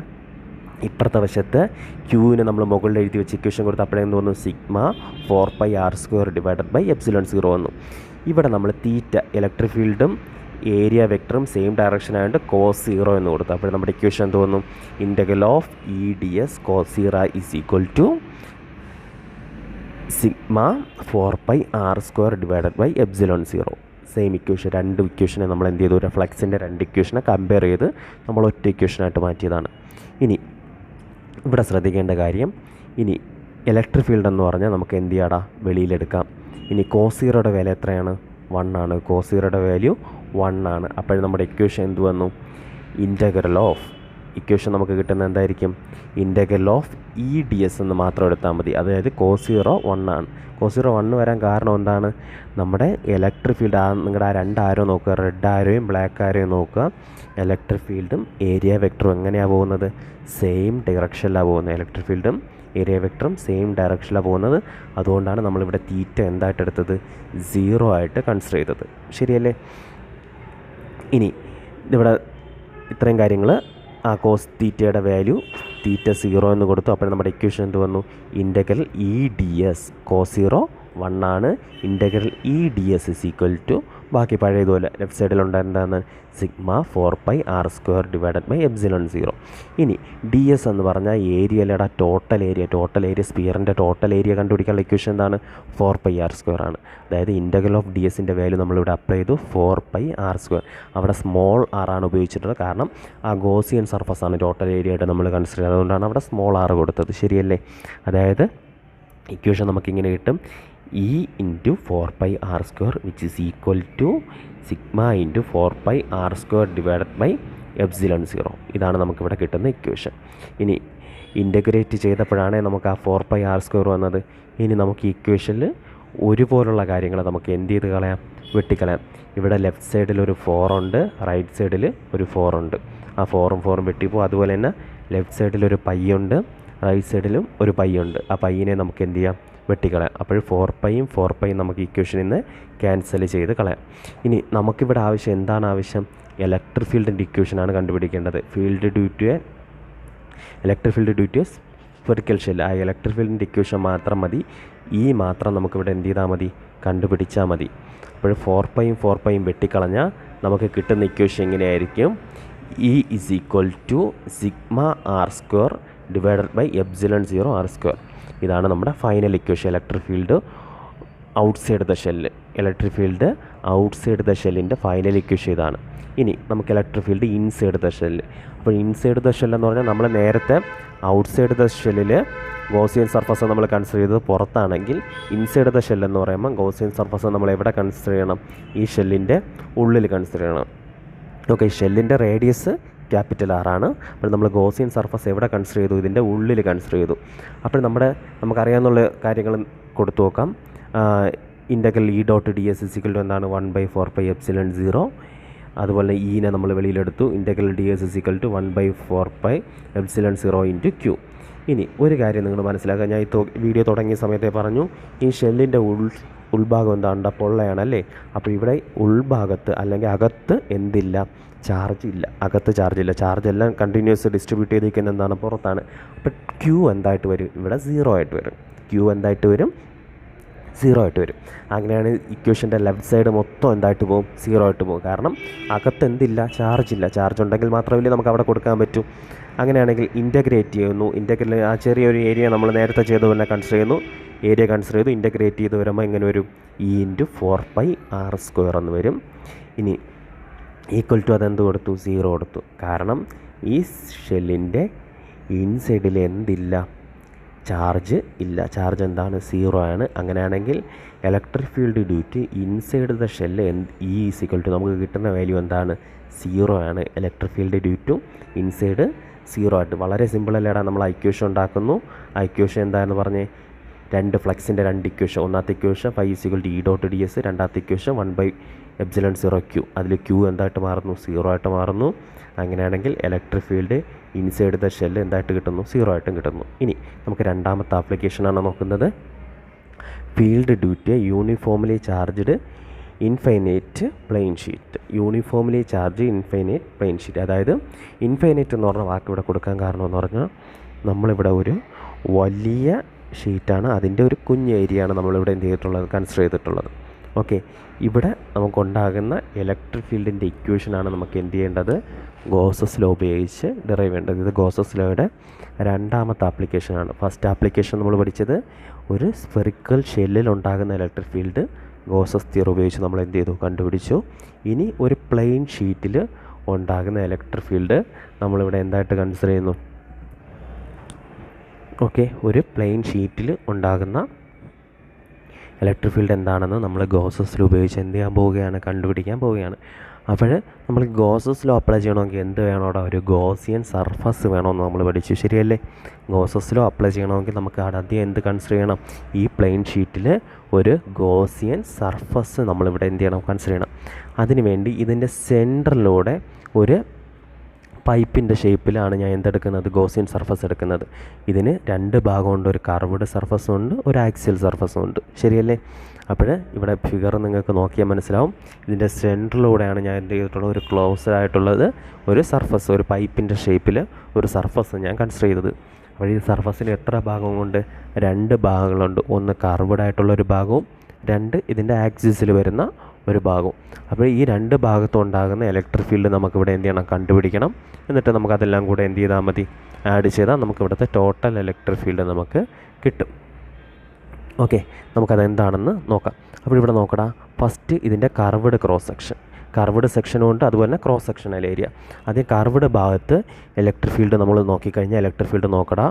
ഇപ്പുറത്തെ വശത്ത് ക്യൂവിന് നമ്മൾ മുകളിൽ എഴുതി വെച്ച് ഇക്വേഷൻ കൊടുത്ത് അപ്പോഴെന്ത് വന്നു, സിഗ്മ 4πr² വന്നു. ഇവിടെ നമ്മൾ തീറ്റ, ഇലക്ട്രിക് ഫീൽഡും ഏരിയ വെക്ടറും സെയിം ഡയറക്ഷൻ ആയതുകൊണ്ട് cos 0 എന്ന് കൊടുത്തു. അപ്പോൾ നമ്മുടെ ഇക്വേഷൻ എന്ത് വന്നു, integral of EDS cos 0 = sigma 4πr²/0. Same equation, 2 ഇക്വേഷനെ നമ്മൾ എന്ത് ചെയ്തു, ഒരു ഫ്ലക്സിൻ്റെ 2 ഇക്വേഷനെ കമ്പയർ ചെയ്ത് നമ്മൾ ഒറ്റ ഇക്വേഷനായിട്ട് മാറ്റിയതാണ്. ഇനി ഇവിടെ ശ്രദ്ധിക്കേണ്ട കാര്യം, ഇനി ഇലക്ട്രിക് ഫീൽഡ് എന്ന് പറഞ്ഞാൽ നമുക്ക് എന്ത് ചെയ്യാടാ, വെളിയിലെടുക്കാം. ഇനി cos 0യുടെ വില എത്രയാണ്, 1 ആണ്. cos 0യുടെ വാല്യൂ 1 ആണ്. അപ്പോൾ നമ്മുടെ ഇക്വേഷൻ എന്ത് വന്നു, ഇൻ്റഗ്രൽ ഓഫ്, ഇക്വേഷൻ നമുക്ക് കിട്ടുന്നത് എന്തായിരിക്കും, ഇൻ്റഗ്രൽ ഓഫ് EDS എന്ന് മാത്രം എടുത്താൽ മതി. അതായത് cos 0 1 ആണ്. cos 0 1 വരാൻ കാരണം എന്താണ്, നമ്മുടെ ഇലക്ട്രിക് ഫീൽഡ്, നിങ്ങളുടെ ആ 2 ആരോ നോക്കുക, റെഡ് ആരോയും ബ്ലാക്ക് ആരോയും നോക്കുക. ഇലക്ട്രിക് ഫീൽഡും ഏരിയ വെക്ടറും എങ്ങനെയാണ് പോകുന്നത്, സെയിം ഡയറക്ഷനിലാണ് പോകുന്നത്. ഇലക്ട്രിക് ഫീൽഡും ഏരിയ വെക്ടറും സെയിം ഡയറക്ഷനിലാണ് പോകുന്നത്. അതുകൊണ്ടാണ് നമ്മളിവിടെ തീറ്റ എന്തായിട്ട് എടുത്തത്, 0 ആയിട്ട് കൺസിഡർ ചെയ്തത്. ശരിയല്ലേ? ഇനി ഇവിടെ ഇത്രയും കാര്യങ്ങൾ, ആ കോസ് തീറ്റയുടെ വാല്യൂ തീറ്റ 0 എന്ന് കൊടുത്തു. അപ്പോൾ നമ്മുടെ ഇക്വേഷൻ എന്ത് വന്നു, ഇൻ്റഗ്രൽ EDS cos 0 1 ആണ്. Integral E D S is equal to ബാക്കി പഴയതുപോലെ ലെഫ്റ്റ് സൈഡിലുണ്ടായിരുന്നതാണ് സിഗ്മ 4πr² ഡിവൈഡഡ് ബൈ ε0. ഇനി ഡി എസ് എന്ന് പറഞ്ഞാൽ ഏരിയയുടെ ടോട്ടൽ ഏരിയ സ്പിയറിൻ്റെ ടോട്ടൽ ഏരിയ കണ്ടുപിടിക്കാനുള്ള ഇക്വേഷൻ എന്താണ്? 4πr² ആണ്. അതായത് ഇൻ്റഗ്രൽ ഓഫ് ഡി എസിൻ്റെ വാല്യൂ നമ്മളിവിടെ അപ്ലൈ ചെയ്തു 4πr². അവിടെ സ്മോൾ ആർ ആണ് ഉപയോഗിച്ചിട്ടുള്ളത്, കാരണം ആ ഗോസിയൻ സർഫസ് ആണ് ടോട്ടൽ ഏരിയയായിട്ട് നമ്മൾ കൺസിഡർ ചെയ്യുന്നത്. അതുകൊണ്ടാണ് അവിടെ സ്മോൾ ആർ കൊടുത്തത്. ശരിയല്ലേ? അതായത് ഇക്വേഷൻ നമുക്കിങ്ങനെ കിട്ടും E into 4πr² which is equal to sigma into 4πr² divided by ε0. ഇതാണ് നമുക്കിവിടെ കിട്ടുന്ന ഇക്വേഷൻ. ഇനി ഇൻ്റഗ്രേറ്റ് ചെയ്തപ്പോഴാണ് നമുക്ക് ആ 4πr² വന്നത്. ഇനി നമുക്ക് ഈ ഇക്വേഷനിൽ ഒരുപോലുള്ള കാര്യങ്ങൾ നമുക്ക് എന്ത് ചെയ്ത് കളയാം? വെട്ടിക്കളയാം. ഇവിടെ ലെഫ്റ്റ് സൈഡിൽ ഒരു 4 ഉണ്ട്, റൈറ്റ് സൈഡിൽ ഒരു 4 ഉണ്ട്. ആ 4ഉം 4ഉം വെട്ടിപ്പോവും. അതുപോലെ തന്നെ ലെഫ്റ്റ് സൈഡിലൊരു പൈ ഉണ്ട്, റൈറ്റ് സൈഡിലും ഒരു പൈ ഉണ്ട്. ആ പൈയിനെ നമുക്ക് എന്ത് ചെയ്യാം? വെട്ടിക്കളയാം. അപ്പോൾ 4πയും 4πയും നമുക്ക് ഇക്വേഷനിൽ നിന്ന് ക്യാൻസൽ ചെയ്ത് കളയാം. ഇനി നമുക്കിവിടെ ആവശ്യം എന്താണ്? ആവശ്യം ഇലക്ട്രിക് ഫീൽഡിൻ്റെ ഇക്വേഷനാണ് കണ്ടുപിടിക്കേണ്ടത്. Electric field due to spherical shell. ആ ഇലക്ട്രിക് ഫീൽഡിൻ്റെ ഇക്വേഷൻ മാത്രം മതി. ഈ മാത്രം നമുക്കിവിടെ എന്ത് ചെയ്താൽ മതി? കണ്ടുപിടിച്ചാൽ മതി. അപ്പോൾ 4πയും 4πയും വെട്ടിക്കളഞ്ഞാൽ നമുക്ക് കിട്ടുന്ന ഇക്വേഷൻ എങ്ങനെയായിരിക്കും? E is equal to sigma r² divided by ε0r². ഇതാണ് നമ്മുടെ final equation. Electric field outside the ഷെല്ലിൻ്റെ ഫൈനൽ ഇക്വേഷൻ ഇതാണ്. ഇനി നമുക്ക് electric field inside the shell. അപ്പോൾ ഇൻസൈഡ് ദ ഷെൽ എന്ന് പറഞ്ഞാൽ നമ്മൾ നേരത്തെ ഔട്ട്സൈഡ് ദ ഷെല്ലിൽ ഗോസിയൻ സർഫസ് നമ്മൾ കൺസിഡർ ചെയ്തത് പുറത്താണെങ്കിൽ, ഇൻസൈഡ് ദ ഷെൽ എന്ന് പറയുമ്പോൾ ഗോസിയൻ സർഫസ് നമ്മൾ എവിടെ കൺസിഡർ ചെയ്യണം? ഈ ഷെല്ലിൻ്റെ ഉള്ളിൽ കൺസിഡർ ചെയ്യണം. ഓക്കെ, ഷെല്ലിൻ്റെ റേഡിയസ് ക്യാപിറ്റൽ R ആണ്. അപ്പോൾ നമ്മൾ ഗോസിയൻ സർഫസ് എവിടെ കൺസിഡർ ചെയ്തു? ഇതിൻ്റെ ഉള്ളിൽ കൺസിഡർ ചെയ്തു. അപ്പോൾ നമുക്കറിയാവുന്ന കാര്യങ്ങൾ കൊടുത്തു നോക്കാം. Integral E dot D S is equal to എന്താണ്? 1/4πε0. അതുപോലെ ഇനെ നമ്മൾ വെളിയിലെടുത്തു. Integral D S is equal to 1/4πε0 into Q. ഇനി ഒരു കാര്യം നിങ്ങൾ മനസ്സിലാക്കുക. ഞാൻ ഈ വീഡിയോ തുടങ്ങിയ സമയത്തെ പറഞ്ഞു, ഈ ഷെല്ലിൻ്റെ ഉൾഭാഗം എന്താണ്? പൊള്ളയാണല്ലേ. അപ്പോൾ ഇവിടെ ഉൾഭാഗത്ത് അല്ലെങ്കിൽ അകത്ത് എന്തില്ല? ചാർജ് ഇല്ല. അകത്ത് ചാർജ് ഇല്ല. ചാർജ് എല്ലാം കണ്ടിന്യൂസ് ഡിസ്ട്രിബ്യൂട്ട് ചെയ്തിരിക്കുന്ന എന്താണ്? പുറത്താണ്. അപ്പോൾ ക്യൂ എന്തായിട്ട് വരും? ഇവിടെ 0 ആയിട്ട് വരും. ക്യൂ എന്തായിട്ട് വരും? 0 ആയിട്ട് വരും. അങ്ങനെയാണ് ഇക്വേഷൻ്റെ ലെഫ്റ്റ് സൈഡ് മൊത്തം എന്തായിട്ട് പോകും? 0 ആയിട്ട് പോകും. കാരണം അകത്ത് എന്തില്ല? ചാർജ് ഇല്ല. ചാർജ് ഉണ്ടെങ്കിൽ മാത്രമല്ലേ നമുക്ക് അവിടെ കൊടുക്കാൻ പറ്റൂ. അങ്ങനെയാണെങ്കിൽ ഇൻ്റഗ്രേറ്റ് ചെയ്യുന്നു. ഇൻ്റഗ്രൽ ആ ചെറിയൊരു ഏരിയ നമ്മൾ നേരത്തെ ചെയ്ത പോലെ കൺസിഡർ ചെയ്യുന്നു. ഏരിയ കൺസിഡർ ചെയ്തു. ഇൻ്റഗ്രേറ്റ് ചെയ്ത് വരുമ്പോൾ എങ്ങനെ വരും? ഇ ഇൻറ്റു 4πr² എന്ന് വരും. ഇനി ഈക്വൽ ടു അതെന്ത് കൊടുത്തു? 0 കൊടുത്തു. കാരണം ഈ ഷെല്ലിൻ്റെ ഇൻസൈഡിൽ എന്തില്ല? ചാർജ് ഇല്ല. ചാർജ് എന്താണ്? 0 ആണ്. അങ്ങനെയാണെങ്കിൽ electric field due to inside the shell E is equal to നമുക്ക് കിട്ടുന്ന വാല്യൂ എന്താണ്? 0 ആണ്. Electric field due to inside 0 ആയിട്ട്. വളരെ സിമ്പിൾ അല്ലേടാ. നമ്മൾ ഇക്വേഷൻ ഉണ്ടാക്കുന്നു. ആ ഇക്വേഷൻ എന്താണെന്ന് പറഞ്ഞേ? രണ്ട് ഫ്ലക്സിൻ്റെ രണ്ട് ഇക്വേഷൻ. ഒന്നാമത്തെ equation φ is equal to E dot D S. രണ്ടാമത്തെ ഇക്വേഷൻ 1/ε0 അതിൽ ക്യൂ എന്തായിട്ട് മാറുന്നു? 0 ആയിട്ട് മാറുന്നു. അങ്ങനെയാണെങ്കിൽ electric field inside the shell എന്തായിട്ട് കിട്ടുന്നു? 0 ആയിട്ടും കിട്ടുന്നു. ഇനി നമുക്ക് രണ്ടാമത്തെ ആപ്ലിക്കേഷനാണ് നോക്കുന്നത്. Field due to uniformly charged infinite plane sheet. Uniformly charge infinite plane sheet. അതായത് ഇൻഫൈനൈറ്റ് എന്ന് പറഞ്ഞ വാക്ക് ഇവിടെ കൊടുക്കാൻ കാരണം എന്ന് പറഞ്ഞാൽ, നമ്മളിവിടെ ഒരു വലിയ ഷീറ്റാണ്, അതിൻ്റെ ഒരു കുഞ്ഞ് ഏരിയയാണ് നമ്മളിവിടെ എന്ത് ചെയ്തിട്ടുള്ളത്? കൺസിഡർ ചെയ്തിട്ടുള്ളത്. ഓക്കെ, ഇവിടെ നമുക്കുണ്ടാകുന്ന ഇലക്ട്രിക് ഫീൽഡിൻ്റെ ഇക്വേഷനാണ് നമുക്ക് എന്ത് ചെയ്യേണ്ടത്? ഗോസസ് ലോ ഉപയോഗിച്ച് ഡിറൈവ് ചെയ്യേണ്ടത്. ഇത് ഗോസസ് ലോയുടെ രണ്ടാമത്തെ ആപ്ലിക്കേഷനാണ്. ഫസ്റ്റ് ആപ്ലിക്കേഷൻ നമ്മൾ പഠിച്ചത് ഒരു സ്ഫെറിക്കൽ ഷെല്ലിൽ ഉണ്ടാകുന്ന ഇലക്ട്രിക് ഫീൽഡ് ഗോസസ് തിയറി ഉപയോഗിച്ച് നമ്മൾ എന്ത് ചെയ്തു? കണ്ടുപിടിച്ചു. ഇനി ഒരു പ്ലെയിൻ ഷീറ്റിൽ ഉണ്ടാകുന്ന ഇലക്ട്രിക് ഫീൽഡ് നമ്മളിവിടെ എന്തായിട്ട് കൺസിഡർ ചെയ്യുന്നു? ഓക്കെ, ഒരു പ്ലെയിൻ ഷീറ്റിൽ ഉണ്ടാകുന്ന ഇലക്ട്രിക് ഫീൽഡ് എന്താണെന്ന് നമ്മൾ ഗോസസ് ലോ ഉപയോഗിച്ച് എന്ത് ചെയ്യാൻ പോവുകയാണ്? കണ്ടുപിടിക്കാൻ പോവുകയാണ്. അപ്പോൾ നമ്മൾ ഗോസസ് ലോ അപ്ലൈ ചെയ്യണമെങ്കിൽ എന്ത് വേണം? അവിടെ ഒരു ഗോസിയൻ സർഫസ് വേണമെന്ന് നമ്മൾ പഠിച്ചു. ശരിയല്ലേ? ഗോസസ് ലോ അപ്ലൈ ചെയ്യണമെങ്കിൽ നമുക്ക് ആദ്യം എന്ത് കൺസിഡർ ചെയ്യണം? ഈ പ്ലെയിൻ ഷീറ്റിൽ ഒരു ഗോസിയൻ സർഫസ് നമ്മളിവിടെ എന്ത് ചെയ്യണം? കൺസിഡർ ചെയ്യണം. അതിനുവേണ്ടി ഇതിൻ്റെ സെൻറ്ററിലൂടെ ഒരു പൈപ്പിൻ്റെ ഷേപ്പിലാണ് ഞാൻ എന്തെടുക്കുന്നത്? ഗോസിയൻ സർഫസ് എടുക്കുന്നത്. ഇതിന് രണ്ട് ഭാഗമുണ്ട്. ഒരു കർവ്ഡ് സർഫസും ഉണ്ട്, ഒരു ആക്സിയൽ സർഫസും ഉണ്ട്. ശരിയല്ലേ? അപ്പോൾ ഇവിടെ ഫിഗർ നിങ്ങൾക്ക് നോക്കിയാൽ മനസ്സിലാവും. ഇതിൻ്റെ സെൻറ്ററിലൂടെയാണ് ഞാൻ എന്ത് ചെയ്തിട്ടുള്ളത്? ഒരു ക്ലോസ്ഡ് ആയിട്ടുള്ളത് ഒരു സർഫസ്, ഒരു പൈപ്പിൻ്റെ ഷേപ്പിൽ ഒരു സർഫസ് ഞാൻ കൺസിഡർ ചെയ്തത്. അപ്പോൾ ഈ സർഫസിന് എത്ര ഭാഗമുണ്ട്? 2 ഭാഗങ്ങളുണ്ട്. ഒന്ന് കർവ്ഡായിട്ടുള്ളൊരു ഭാഗവും 2 ഇതിൻ്റെ ആക്സിസിൽ വരുന്ന ഒരു ഭാഗവും. അപ്പോൾ ഈ 2 ഭാഗത്തും ഉണ്ടാകുന്ന ഇലക്ട്രിക് ഫീൽഡ് നമുക്കിവിടെ എന്ത് ചെയ്യണം? കണ്ടുപിടിക്കണം. എന്നിട്ട് നമുക്കതെല്ലാം കൂടെ എന്ത് ചെയ്താൽ മതി? ആഡ് ചെയ്താൽ നമുക്കിവിടുത്തെ ടോട്ടൽ ഇലക്ട്രിക് ഫീൽഡ് നമുക്ക് കിട്ടും. ഓക്കെ, നമുക്കതെന്താണെന്ന് നോക്കാം. അപ്പോൾ ഇവിടെ നോക്കടാ, ഫസ്റ്റ് ഇതിൻ്റെ കർവ്ഡ് ക്രോസ് സെക്ഷൻ, കർവ്ഡ് സെക്ഷനും ഉണ്ട്, അതുപോലെ തന്നെ ക്രോസ് സെക്ഷണൽ ഏരിയ. ആദ്യം കർവ്ഡ് ഭാഗത്ത് ഇലക്ട്രിക് ഫീൽഡ് നമ്മൾ നോക്കിക്കഴിഞ്ഞാൽ ഇലക്ട്രിക് ഫീൽഡ് നോക്കടാ,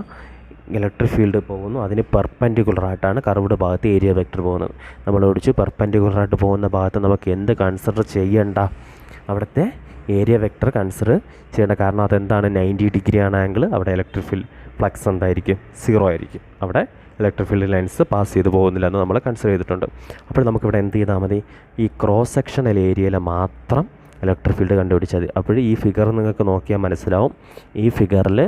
ഇലക്ട്രിക് ഫീൽഡ് പോകുന്നു, അതിന് പെർപെൻഡിക്കുലറായിട്ടാണ് കർവ്ഡ് ഭാഗത്ത് ഏരിയ വെക്ടർ പോകുന്നത്. നമ്മൾ ഒഴിച്ച് പെർപെൻഡിക്കുലറായിട്ട് പോകുന്ന ഭാഗത്ത് നമുക്ക് എന്ത് കൺസിഡർ ചെയ്യണ്ട? അവിടുത്തെ ഏരിയ വെക്ടർ കൺസിഡർ ചെയ്യേണ്ട. കാരണം അതെന്താണ്? 90 ഡിഗ്രിയാണ് ആംഗിൾ. അവിടെ ഇലക്ട്രിക് ഫീൽഡ് ഫ്ലക്സ് എന്തായിരിക്കും? 0 ആയിരിക്കും. അവിടെ ഇലക്ട്രിക് ഫീൽഡ് ലൈൻസ് പാസ് ചെയ്ത് പോകുന്നില്ല എന്ന് നമ്മൾ കൺസിഡർ ചെയ്തിട്ടുണ്ട്. അപ്പോൾ നമുക്കിവിടെ എന്ത് ചെയ്താൽ മതി? ഈ ക്രോസ് സെക്ഷണൽ ഏരിയയിൽ മാത്രം ഇലക്ട്രിക് ഫീൽഡ് കണ്ടുപിടിച്ചാൽ മതി. അപ്പോൾ ഈ ഫിഗർ നിങ്ങൾക്ക് നോക്കിയാൽ മനസ്സിലാവും. ഈ ഫിഗറിൽ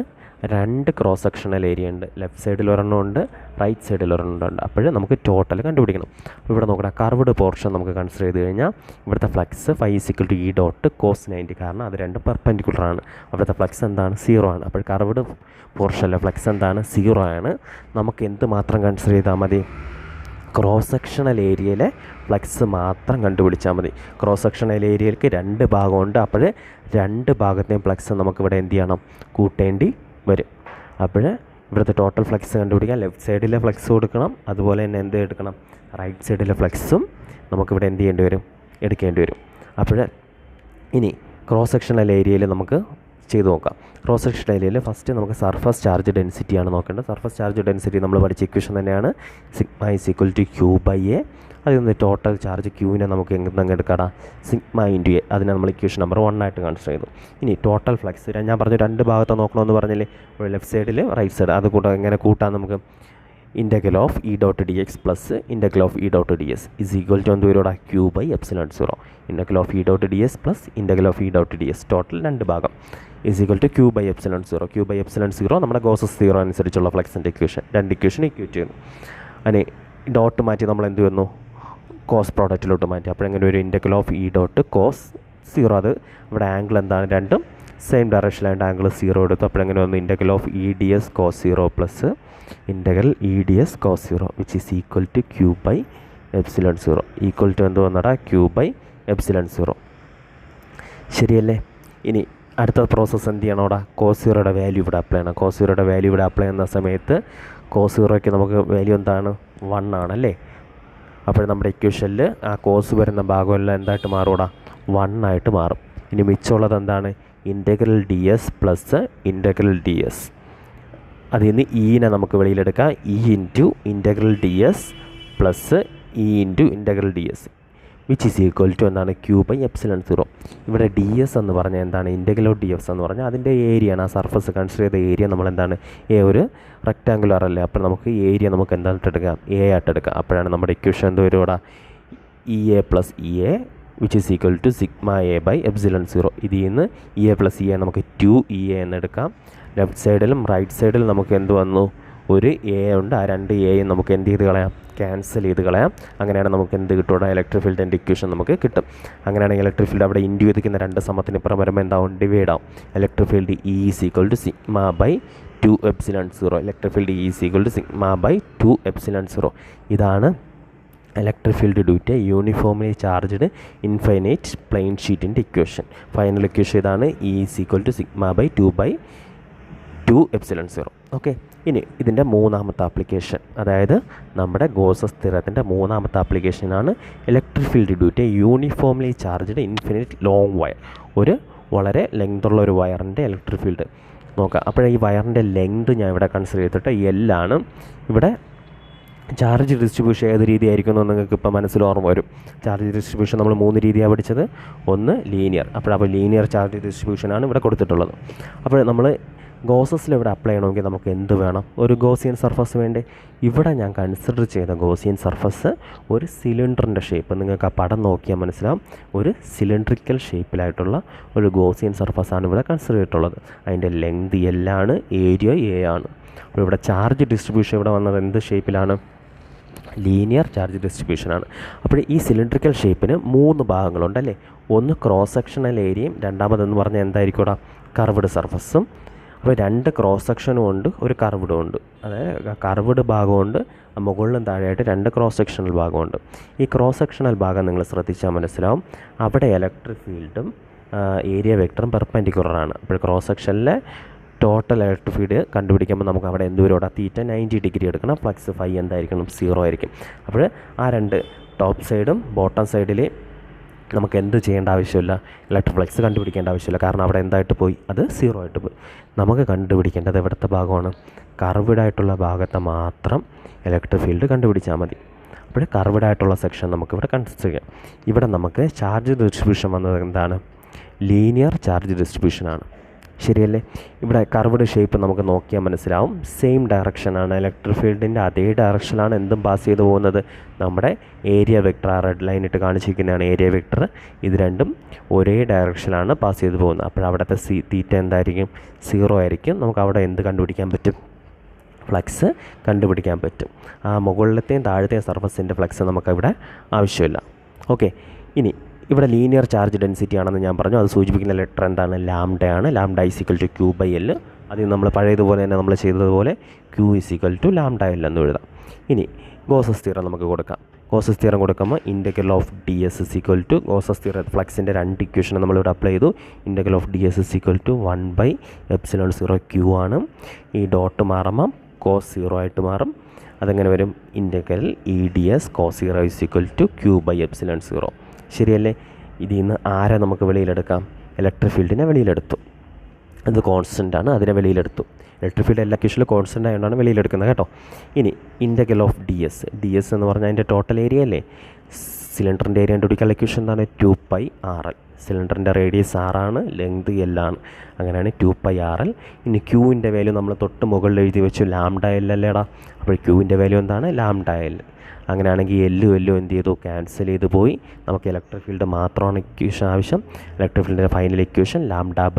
2 ക്രോസ് സെക്ഷണൽ ഏരിയ ഉണ്ട്. ലെഫ്റ്റ് സൈഡിൽ ഒരെണ്ണം ഉണ്ട്, റൈറ്റ് സൈഡിൽ ഒരെണ്ണം ഉണ്ട്. അപ്പോൾ നമുക്ക് ടോട്ടൽ കണ്ടുപിടിക്കണം. അപ്പോൾ ഇവിടെ നോക്കണം, കർവ്ഡ് പോർഷൻ നമുക്ക് കൺസിഡർ ചെയ്ത് കഴിഞ്ഞാൽ ഇവിടുത്തെ ഫ്ലക്സ് φ E ഡോട്ട് cos 90, കാരണം അത് 2 പെർപെൻഡിക്കുലറാണ്. അവിടുത്തെ ഫ്ലക്സ് എന്താണ്? 0 ആണ്. അപ്പോൾ കർവ്ഡ് പോർഷനിലെ ഫ്ലക്സ് എന്താണ്? 0 ആണ്. നമുക്ക് എന്ത് മാത്രം കൺസിഡർ ചെയ്താൽ മതി? ക്രോസ് സെക്ഷണൽ ഏരിയയിലെ ഫ്ലക്സ് മാത്രം കണ്ടുപിടിച്ചാൽ മതി. ക്രോസ് സെക്ഷണൽ ഏരിയയിലേക്ക് 2 ഭാഗമുണ്ട്. അപ്പോൾ 2 ഭാഗത്തെയും ഫ്ലക്സ് നമുക്കിവിടെ എന്ത് ചെയ്യണം? കൂട്ടേണ്ടി വരും. അപ്പോൾ ഇവിടുത്തെ ടോട്ടൽ ഫ്ലക്സ് കണ്ടുപിടിക്കാൻ ലെഫ്റ്റ് സൈഡിലെ ഫ്ലക്സ് കൊടുക്കണം, അതുപോലെ തന്നെ എന്ത് എടുക്കണം? റൈറ്റ് സൈഡിലെ ഫ്ലക്സും നമുക്കിവിടെ എന്ത് ചെയ്യേണ്ടി വരും? എടുക്കേണ്ടി വരും. അപ്പോൾ ഇനി ക്രോസ് സെക്ഷണൽ ഏരിയയിൽ നമുക്ക് ചെയ്ത് നോക്കാം. ക്രോസ് സെക്ഷൻ ഏരിയയിൽ ഫസ്റ്റ് നമുക്ക് സർഫസ് ചാർജ് ഡെൻസിറ്റിയാണ് നോക്കേണ്ടത്. സർഫസ് ചാർജ് ഡെൻസിറ്റി നമ്മൾ പഠിച്ച ഇക്വേഷൻ തന്നെയാണ്, sigma is equal to Q/A. അതിൽ നിന്ന് ടോട്ടൽ ചാർജ് ക്യൂവിനെ നമുക്ക് എങ്ങനെ എടുക്കാം? Sigma into A. അതിനെ നമ്മൾ ഇക്വേഷൻ നമ്പർ 1 ആയിട്ട് കൺസിഡർ ചെയ്തു. ഇനി ടോട്ടൽ ഫ്ലക്സ് ഞാൻ പറഞ്ഞു 2 ഭാഗത്ത് നോക്കണമെന്ന് പറഞ്ഞില്ലേ? ലെഫ്റ്റ് സൈഡിൽ റൈറ്റ് സൈഡ്, അത് കൂടെ എങ്ങനെ കൂട്ടാൻ നമുക്ക്? Integral of E dot D X plus integral of E dot D S is equal to എന്ത് വരും? Q/ε0. Integral of E dot D S plus integral of E dot D S total 2 ഭാഗം is equal to Q/ε0. Q/ε0 നമ്മുടെ Gauss's theorem അനുസരിച്ചുള്ള ഫ്ലക്സിൻ്റെ equation. 2 equation equate ചെയ്യുന്നു. അതിന് dot മാറ്റി നമ്മൾ എന്ത് വന്നു? കോസ് പ്രോഡക്റ്റിലോട്ട് മാറ്റി. അപ്പോൾ എങ്ങനെ ഒരു integral of E dot cos 0. അത് ഇവിടെ ആംഗിൾ എന്താണ്? രണ്ടും സെയിം ഡയറക്ഷനിലായിട്ട് ആംഗിൾ 0 എടുത്തു. അപ്പോഴെങ്ങനെ വന്നു? Integral of E D S cos 0 plus integral E D S cos 0 which is equal to Q/ε0. Equal to എന്ത് വന്നടാ? Q/ε0. ശരിയല്ലേ? ഇനി അടുത്ത പ്രോസസ്സ് എന്ത് ചെയ്യണോടാ? cos 0യുടെ വാല്യൂ ഇവിടെ അപ്ലൈ ചെയ്യണം. cos 0യുടെ വാല്യൂ ഇവിടെ അപ്ലൈ ചെയ്യുന്ന സമയത്ത് cos 0യ്ക്ക് നമുക്ക് വാല്യൂ എന്താണ്? 1 ആണല്ലേ? അപ്പോൾ നമ്മുടെ ഇക്വേഷനിൽ ആ കോസ് വരുന്ന ഭാഗമെല്ലാം എന്തായിട്ട് മാറൂടാ? 1 ആയിട്ട് മാറും. ഇനി മിച്ചമുള്ളത് എന്താണ്? Integral D S plus integral D S. അതിൽ നിന്ന് ഇനെ നമുക്ക് വെളിയിലെടുക്കാം. E into integral D S plus E into integral D S which is equal to എന്താണ്? Q/ε0. ഇവിടെ ഡി എസ് എന്ന് പറഞ്ഞാൽ എന്താണ്? ഇൻ്റഗ്രൽ ഓഫ് ഡി എസ് എന്ന് പറഞ്ഞാൽ അതിൻ്റെ ഏരിയയാണ്. ആ സർഫസ് കൺസിഡർ ചെയ്ത ഏരിയ നമ്മളെന്താണ്? ഒരു റെക്റ്റാങ്കുലർ അല്ലേ? അപ്പോൾ നമുക്ക് ഏരിയ നമുക്ക് എന്തായിട്ട് എടുക്കാം? എ ആയിട്ട് എടുക്കാം. അപ്പോഴാണ് നമ്മുടെ ഇക്വേഷൻ എന്ത് വരും ഇവിടെ? EA plus EA which is equal to sigma A/ε0. ഇതിൽ നിന്ന് EA പ്ലസ് EA നമുക്ക് 2EA എന്ന് എടുക്കാം. ലെഫ്റ്റ് സൈഡിലും റൈറ്റ് സൈഡിലും നമുക്ക് എന്ത് വന്നു? ഒരു എ ഉണ്ട്. ആ 2 എയും നമുക്ക് എന്ത് ചെയ്ത് കളയാം? ക്യാൻസൽ ചെയ്ത് കളയാം. അങ്ങനെയാണ് നമുക്ക് എന്ത് കിട്ടും? ഇലക്ട്രിക് ഫീൽഡിൻ്റെ ഇക്വേഷൻ നമുക്ക് കിട്ടും. അങ്ങനെയാണെങ്കിൽ ഇലക്ട്രിക് ഫീൽഡ് അവിടെ ഇൻഡ്യൂ ചെയ്തിരിക്കുന്ന 2 സമത്തിന് ഇപ്പുറം വരുമ്പോൾ എന്താവും? ഡിവൈഡ് ആവും. Electric field E is equal to സിഗ്മ/2ε0. Electric field E is equal to സിഗ്മ/2ε0. ഇതാണ് electric field due to uniformly charged infinite plane ഷീറ്റിൻ്റെ ഇക്വേഷൻ. ഫൈനൽ ഇക്വേഷൻ ഇതാണ്. E ഈസ് ഈക്വൽ ടു സിഗ്മ/2/2ε0. ഓക്കെ. ഇനി ഇതിൻ്റെ 3ാമത്തെ ആപ്ലിക്കേഷൻ, അതായത് നമ്മുടെ ഗോസസ് തിയറത്തിൻ്റെ 3ാമത്തെ ആപ്ലിക്കേഷനാണ് electric field due to uniformly charged infinite long wire. ഒരു വളരെ ലെങ്തുള്ള ഒരു വയറിൻ്റെ ഇലക്ട്രിക് ഫീൽഡ് നോക്കാം. അപ്പോൾ ഈ വയറിൻ്റെ ലെങ്ത് ഞാൻ ഇവിടെ കൺസിഡർ ചെയ്തിട്ട് L. ഇവിടെ ചാർജ് ഡിസ്ട്രിബ്യൂഷൻ ഏത് രീതിയായിരിക്കും എന്ന് നിങ്ങൾക്ക് ഇപ്പോൾ മനസ്സിൽ ഓർമ്മ വരും. ചാർജ് ഡിസ്ട്രിബ്യൂഷൻ നമ്മൾ 3 രീതിയാണ് പഠിച്ചത്. ഒന്ന് ലീനിയർ. അപ്പോൾ ലീനിയർ ചാർജ് ഡിസ്ട്രിബ്യൂഷനാണ് ഇവിടെ കൊടുത്തിട്ടുള്ളത്. അപ്പോൾ നമ്മൾ ഗോസസിൽ ഇവിടെ അപ്ലൈ ചെയ്യണമെങ്കിൽ നമുക്ക് എന്ത് വേണം? ഒരു ഗോസിയൻ സർഫസ് വേണ്ടേ? ഇവിടെ ഞാൻ കൺസിഡർ ചെയ്ത ഗോസിയൻ സർഫസ് ഒരു സിലിണ്ടറിൻ്റെ ഷേപ്പ്, നിങ്ങൾക്ക് ആ പടം നോക്കിയാൽ മനസ്സിലാവും. ഒരു സിലിണ്ടറിക്കൽ ഷേപ്പിലായിട്ടുള്ള ഒരു ഗോസിയൻ സർഫസാണ് ഇവിടെ കൺസിഡർ ചെയ്തിട്ടുള്ളത്. അതിൻ്റെ ലെങ്ത് L ആണ്, ഏരിയ A ആണ്. അപ്പോൾ ഇവിടെ ചാർജ് ഡിസ്ട്രിബ്യൂഷൻ ഇവിടെ വന്നത് എന്ത് ഷേപ്പിലാണ്? ലീനിയർ ചാർജ് ഡിസ്ട്രിബ്യൂഷനാണ്. അപ്പോൾ ഈ സിലിണ്ടറിക്കൽ ഷേപ്പിന് 3 ഭാഗങ്ങളുണ്ടല്ലേ? ഒന്ന് ക്രോസ് സെക്ഷണൽ ഏരിയയും, രണ്ടാമതെന്ന് പറഞ്ഞാൽ എന്തായിരിക്കും? കർവ്ഡ് സർഫസും. അപ്പോൾ 2 ക്രോസ് സെക്ഷനും ഉണ്ട്, ഒരു കർവ്ഡും ഉണ്ട്. അതായത് കർവ്ഡ് ഭാഗമുണ്ട്, മുകളിലും താഴെയായിട്ട് 2 ക്രോസ് സെക്ഷണൽ ഭാഗമുണ്ട്. ഈ ക്രോസ് സെക്ഷണൽ ഭാഗം നിങ്ങൾ ശ്രദ്ധിച്ചാൽ മനസ്സിലാവും, അവിടെ ഇലക്ട്രിക് ഫീൽഡും ഏരിയ വെക്ടറും പെർപെൻഡിക്കുലറാണ്. അപ്പോൾ ക്രോസ് സെക്ഷനിലെ ടോട്ടൽ ഇലക്ട്രിക് ഫീൽഡ് കണ്ടുപിടിക്കുമ്പോൾ നമുക്ക് അവിടെ എന്തുവരോടെ തീറ്റ 90 ഡിഗ്രി എടുക്കണം, ഫ്ലക്സ് ഫൈ എന്തായിരിക്കണം, 0 ആയിരിക്കും. അപ്പോൾ ആ 2 ടോപ്പ് സൈഡും ബോട്ടം സൈഡിൽ നമുക്ക് എന്ത് ചെയ്യേണ്ട ആവശ്യമില്ല, ഇലക്ട്രിക് ഫ്ലക്സ് കണ്ടുപിടിക്കേണ്ട ആവശ്യമില്ല. കാരണം അവിടെ എന്തായിട്ട് പോയി, അത് 0 ആയിട്ട് പോയി. നമുക്ക് കണ്ടുപിടിക്കേണ്ടത് എവിടുത്തെ ഭാഗമാണ്, കർവ്ഡായിട്ടുള്ള ഭാഗത്ത് മാത്രം ഇലക്ട്രിക് ഫീൽഡ് കണ്ടുപിടിച്ചാൽ മതി. അപ്പോൾ കർവ്ഡായിട്ടുള്ള സെക്ഷൻ നമുക്കിവിടെ കൺസിഡർ ചെയ്യാം. ഇവിടെ നമുക്ക് ചാർജ് ഡിസ്ട്രിബ്യൂഷൻ വന്നത് എന്താണ്, ലീനിയർ ചാർജ് ഡിസ്ട്രിബ്യൂഷനാണ്. ശരിയല്ലേ? ഇവിടെ കർവ്ഡ് ഷേപ്പ് നമുക്ക് നോക്കിയാൽ മനസ്സിലാവും, സെയിം ഡയറക്ഷനാണ്, ഇലക്ട്രിക് ഫീൽഡിൻ്റെ അതേ ഡയറക്ഷനിലാണ് എന്തും പാസ് ചെയ്ത് പോകുന്നത്. നമ്മുടെ ഏരിയ വെക്ടർ, ആ റെഡ് ലൈൻ ഇട്ട് കാണിച്ചിരിക്കുന്നതാണ് ഏരിയ വെക്ടർ. ഇത് രണ്ടും ഒരേ ഡയറക്ഷനിലാണ് പാസ് ചെയ്ത് പോകുന്നത്. അപ്പോൾ അവിടുത്തെ തീറ്റ എന്തായിരിക്കും, 0 ആയിരിക്കും. നമുക്ക് അവിടെ എന്ത് കണ്ടുപിടിക്കാൻ പറ്റും, ഫ്ലക്സ് കണ്ടുപിടിക്കാൻ പറ്റും. ആ മുകളിലത്തെയും താഴത്തെയും സർഫസിൻ്റെ ഫ്ലക്സ് നമുക്കിവിടെ ആവശ്യമില്ല. ഓക്കെ, ഇനി ഇവിടെ ലീനിയർ ചാർജ് ഡെൻസിറ്റി ആണെന്ന് ഞാൻ പറഞ്ഞു. അത് സൂചിപ്പിക്കുന്ന ലെറ്റർ എന്താണ്, ലാംഡയാണ്. Lambda equal to Q/L. അതിൽ നമ്മൾ പഴയതുപോലെ തന്നെ നമ്മൾ ചെയ്തതുപോലെ Q equal to lambda L എന്ന് എഴുതാം. ഇനി ഗോസസ് തിയറം നമുക്ക് കൊടുക്കാം. ഗോസസ് തിയറം കൊടുക്കുമ്പോൾ integral of DS equal to Gauss's theorem ഫ്ലക്സിൻ്റെ 2 ഇക്വേഷൻ നമ്മളിവിടെ അപ്ലൈ ചെയ്തു. Integral of DS equal to 1/ε0 Q ആണ്. ഈ ഡോട്ട് മാറുമ്പം cos 0 ആയിട്ട് മാറും. അതെങ്ങനെ വരും, ഇൻ്റഗ്രൽ EdS cos 0 equal to Q/ε0. ശരിയല്ലേ? ഇതിൽ നിന്ന് ആരെ നമുക്ക് വെളിയിലെടുക്കാം, ഇലക്ട്രിക് ഫീൽഡിനെ വെളിയിലെടുത്തു. അത് കോൺസ്റ്റൻ്റ് ആണ്, അതിനെ വെളിയിലെടുത്തു. ഇലക്ട്രിക് ഫീൽഡ് എല്ലാ കേസിലും കോൺസ്റ്റൻ്റ് ആയതുകൊണ്ടാണ് വെളിയിലെടുക്കുന്നത് കേട്ടോ. ഇനി ഇൻ്റഗ്രൽ ഓഫ് DS എന്ന് പറഞ്ഞാൽ അതിൻ്റെ ടോട്ടൽ ഏരിയ അല്ലേ. സിലിണ്ടറിൻ്റെ ഏരിയ കണ്ടുപിടിക്കാനുള്ള ഇക്വേഷൻ എന്താണ്, 2πRL. സിലിണ്ടറിൻ്റെ റേഡിയസ് ആറാണ്, ലെങ്ത് L ആണ്. അങ്ങനെയാണ് 2πRL. ഇനി ക്യൂവിൻ്റെ വാല്യൂ നമ്മൾ തൊട്ട് മുകളിൽ എഴുതി വെച്ചു, ലാംഡ L അല്ലേടാ. അപ്പോൾ ക്യൂവിൻ്റെ വാല്യൂ എന്താണ്, ലാംഡ L. അങ്ങനെയാണെങ്കിൽ എല്ലും എന്ത് ചെയ്തു, ക്യാൻസൽ ചെയ്ത് പോയി. നമുക്ക് ഇലക്ട്രിക് ഫീൽഡ് മാത്രമാണ് ഇക്വേഷൻ ആവശ്യം. ഇലക്ട്രിക് ഫീൽഡിൻ്റെ ഫൈനൽ ഇക്വേഷൻ ലാംഡ